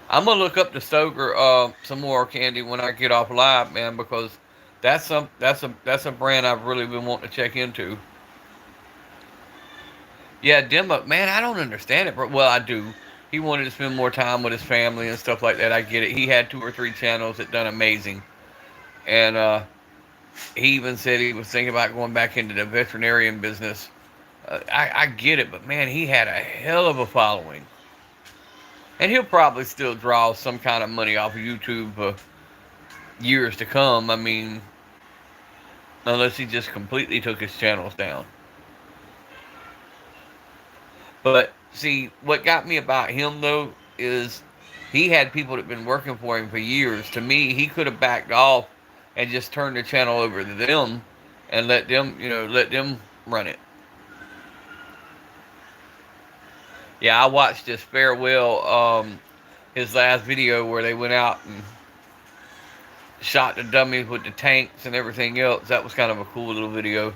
I'm gonna look up the Stoker some more, Candy, when I get off live, man, because that's a brand I've really been wanting to check into. Yeah, Demo, man, I don't understand it, but well, I do. He wanted to spend more time with his family and stuff like that. I get it. He had 2 or 3 channels that done amazing, and he even said he was thinking about going back into the veterinarian business. I get it, but man, he had a hell of a following, and he'll probably still draw some kind of money off of YouTube for years to come. I mean, unless he just completely took his channels down. But see, what got me about him though is he had people that been working for him for years. To me, he could have backed off and just turned the channel over to them and let them run it. Yeah, I watched his farewell, his last video where they went out and shot the dummies with the tanks and everything else. That was kind of a cool little video.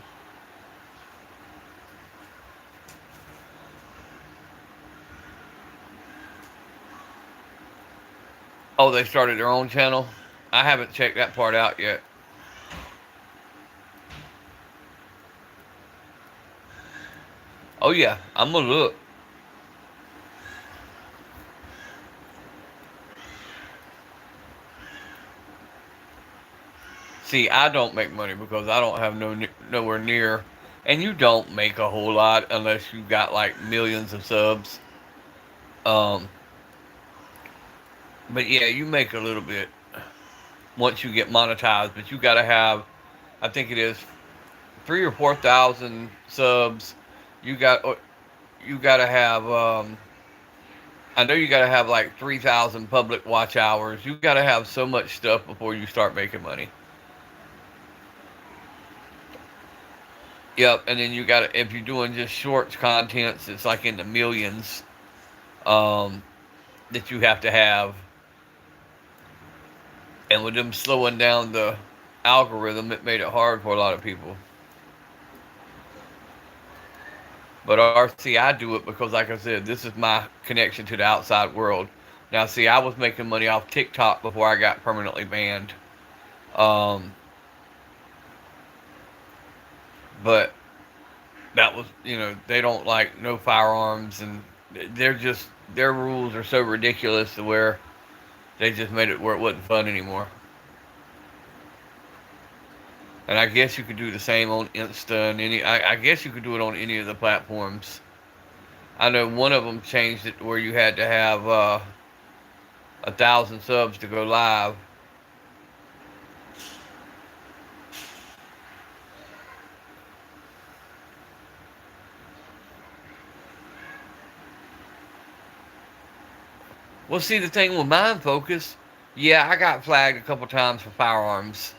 Oh, they started their own channel? I haven't checked that part out yet. Oh yeah, I'm gonna look. See, I don't make money because I don't have nowhere near, and you don't make a whole lot unless you got like millions of subs. Um, but yeah, you make a little bit once you get monetized. But you gotta have, I think it is 3 or 4 thousand subs. You got you gotta have. I know you gotta have like 3,000 public watch hours. You gotta have so much stuff before you start making money. Yep, and then you got to, if you're doing just shorts contents, it's like in the millions um, that you have to have. And with them slowing down the algorithm, it made it hard for a lot of people. But RC, I do it because, like I said, this is my connection to the outside world. Now, see, I was making money off TikTok before I got permanently banned. Um, but that was, they don't like no firearms, and their rules are so ridiculous to where they just made it where it wasn't fun anymore. And I guess you could do the same on Insta and I guess you could do it on any of the platforms. I know one of them changed it where you had to have 1,000 subs to go live. Well, see, the thing with Mind Focus, yeah, I got flagged a couple times for firearms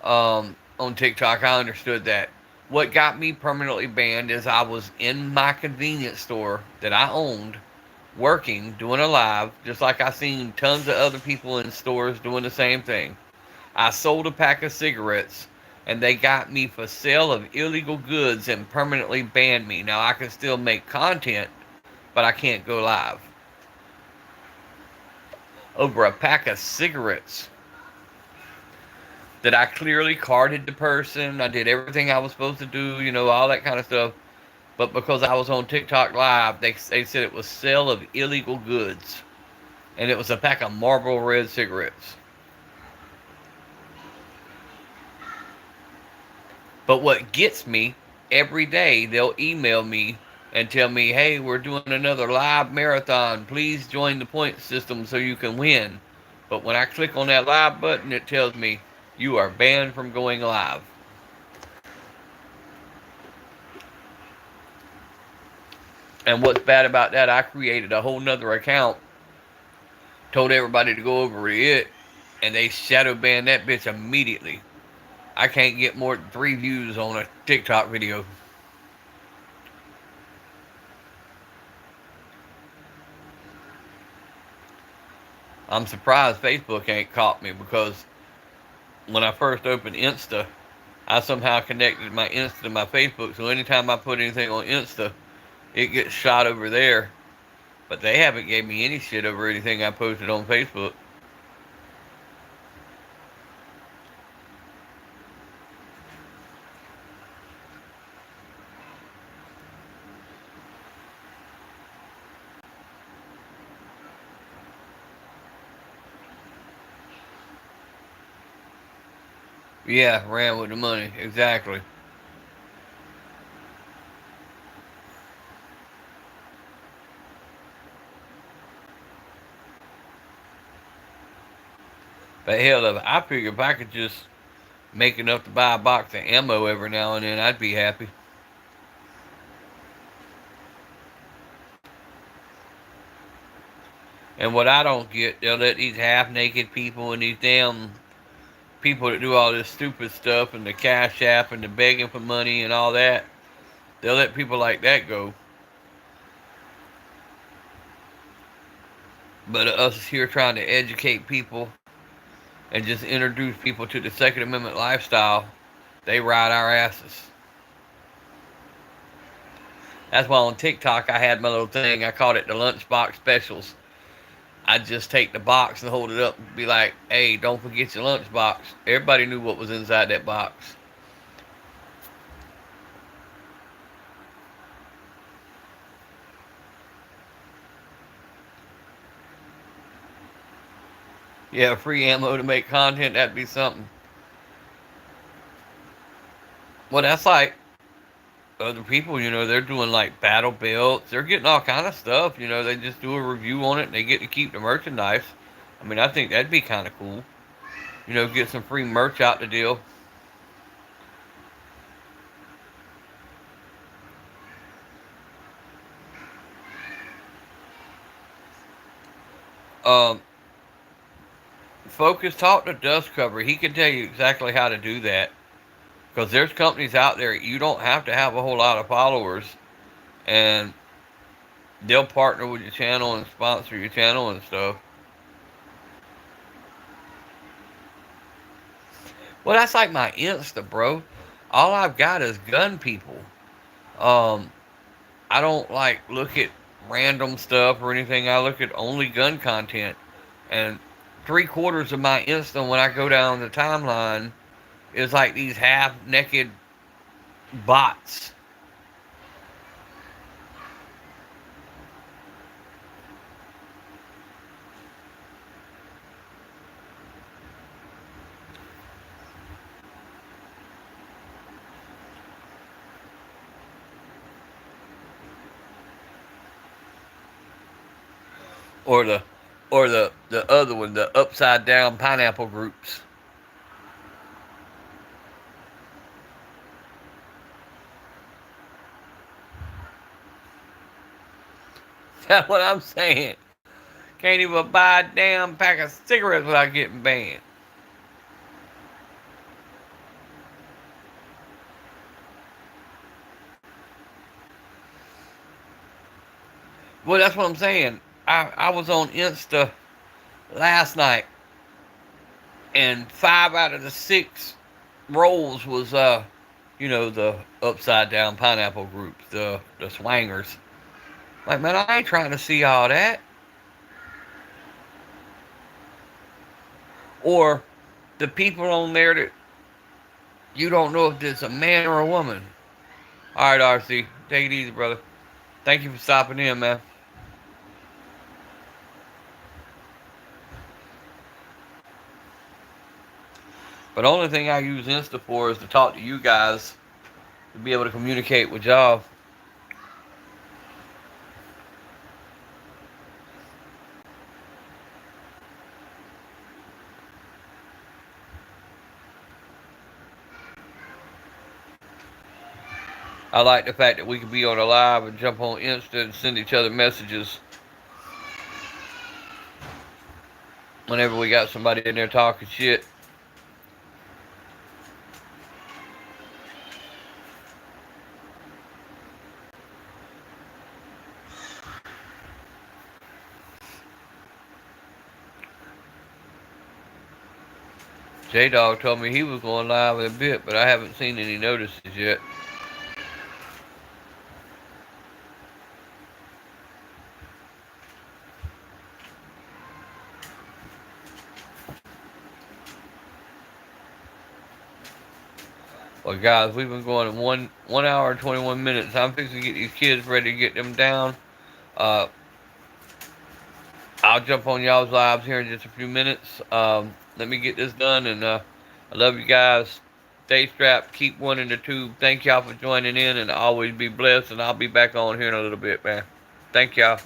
on TikTok. I understood that. What got me permanently banned is I was in my convenience store that I owned, working, doing a live, just like I seen tons of other people in stores doing the same thing. I sold a pack of cigarettes, and they got me for sale of illegal goods and permanently banned me. Now, I can still make content, but I can't go live over a pack of cigarettes that I clearly carded the person. I did everything I was supposed to do, all that kind of stuff. But because I was on TikTok Live, they said it was sale of illegal goods. And it was a pack of Marlboro Red cigarettes. But what gets me, every day they'll email me and tell me, hey, we're doing another live marathon. Please join the point system so you can win. But when I click on that live button, it tells me you are banned from going live. And what's bad about that, I created a whole nother account, told everybody to go over to it, and they shadow banned that bitch immediately. I can't get more than 3 views on a TikTok video. I'm surprised Facebook ain't caught me because when I first opened Insta, I somehow connected my Insta to my Facebook. So anytime I put anything on Insta, it gets shot over there. But they haven't gave me any shit over anything I posted on Facebook. Yeah, ran with the money. Exactly. But hell, if I figure if I could just make enough to buy a box of ammo every now and then, I'd be happy. And what I don't get, they'll let these half naked people and these damn people that do all this stupid stuff and the cash app and the begging for money and all that, they'll let people like that go. But us here trying to educate people and just introduce people to the Second Amendment lifestyle, they ride our asses. That's why on TikTok I had my little thing. I called it the lunchbox specials. I'd just take the box and hold it up and be like, hey, don't forget your lunchbox. Everybody knew what was inside that box. Yeah, free ammo to make content, that'd be something. Well, that's like other people, they're doing like battle belts. They're getting all kind of stuff. They just do a review on it and they get to keep the merchandise. I mean, I think that'd be kind of cool. Get some free merch out the deal. Um, Focus, talk to Dust Cover. He can tell you exactly how to do that. Because there's companies out there you don't have to have a whole lot of followers, and they'll partner with your channel and sponsor your channel and stuff. Well, that's like my Insta, bro. All I've got is gun people. Um, I don't like look at random stuff or anything. I look at only gun content, and 3/4 of my Insta when I go down the timeline is like these half naked bots. Or the other one, the upside down pineapple groups. That's what I'm saying. Can't even buy a damn pack of cigarettes without getting banned. Well, that's what I'm saying. I was on Insta last night, and 5 out of the 6 rolls was the upside down pineapple groups, the swangers. Like, man, I ain't trying to see all that. Or the people on there that you don't know if it's a man or a woman. All right, RC, take it easy, brother. Thank you for stopping in, man. But the only thing I use Insta for is to talk to you guys, to be able to communicate with y'all. I like the fact that we can be on a live and jump on Insta and send each other messages whenever we got somebody in there talking shit. J-Dog told me he was going live in a bit, but I haven't seen any notices yet. Well, guys, we've been going in 1 hour and 21 minutes. I'm fixing to get these kids ready to get them down. Uh, I'll jump on y'all's lives here in just a few minutes. Let me get this done, and I love you guys. Stay strapped, keep one in the tube. Thank y'all for joining in, and always be blessed. And I'll be back on here in a little bit, man. Thank y'all.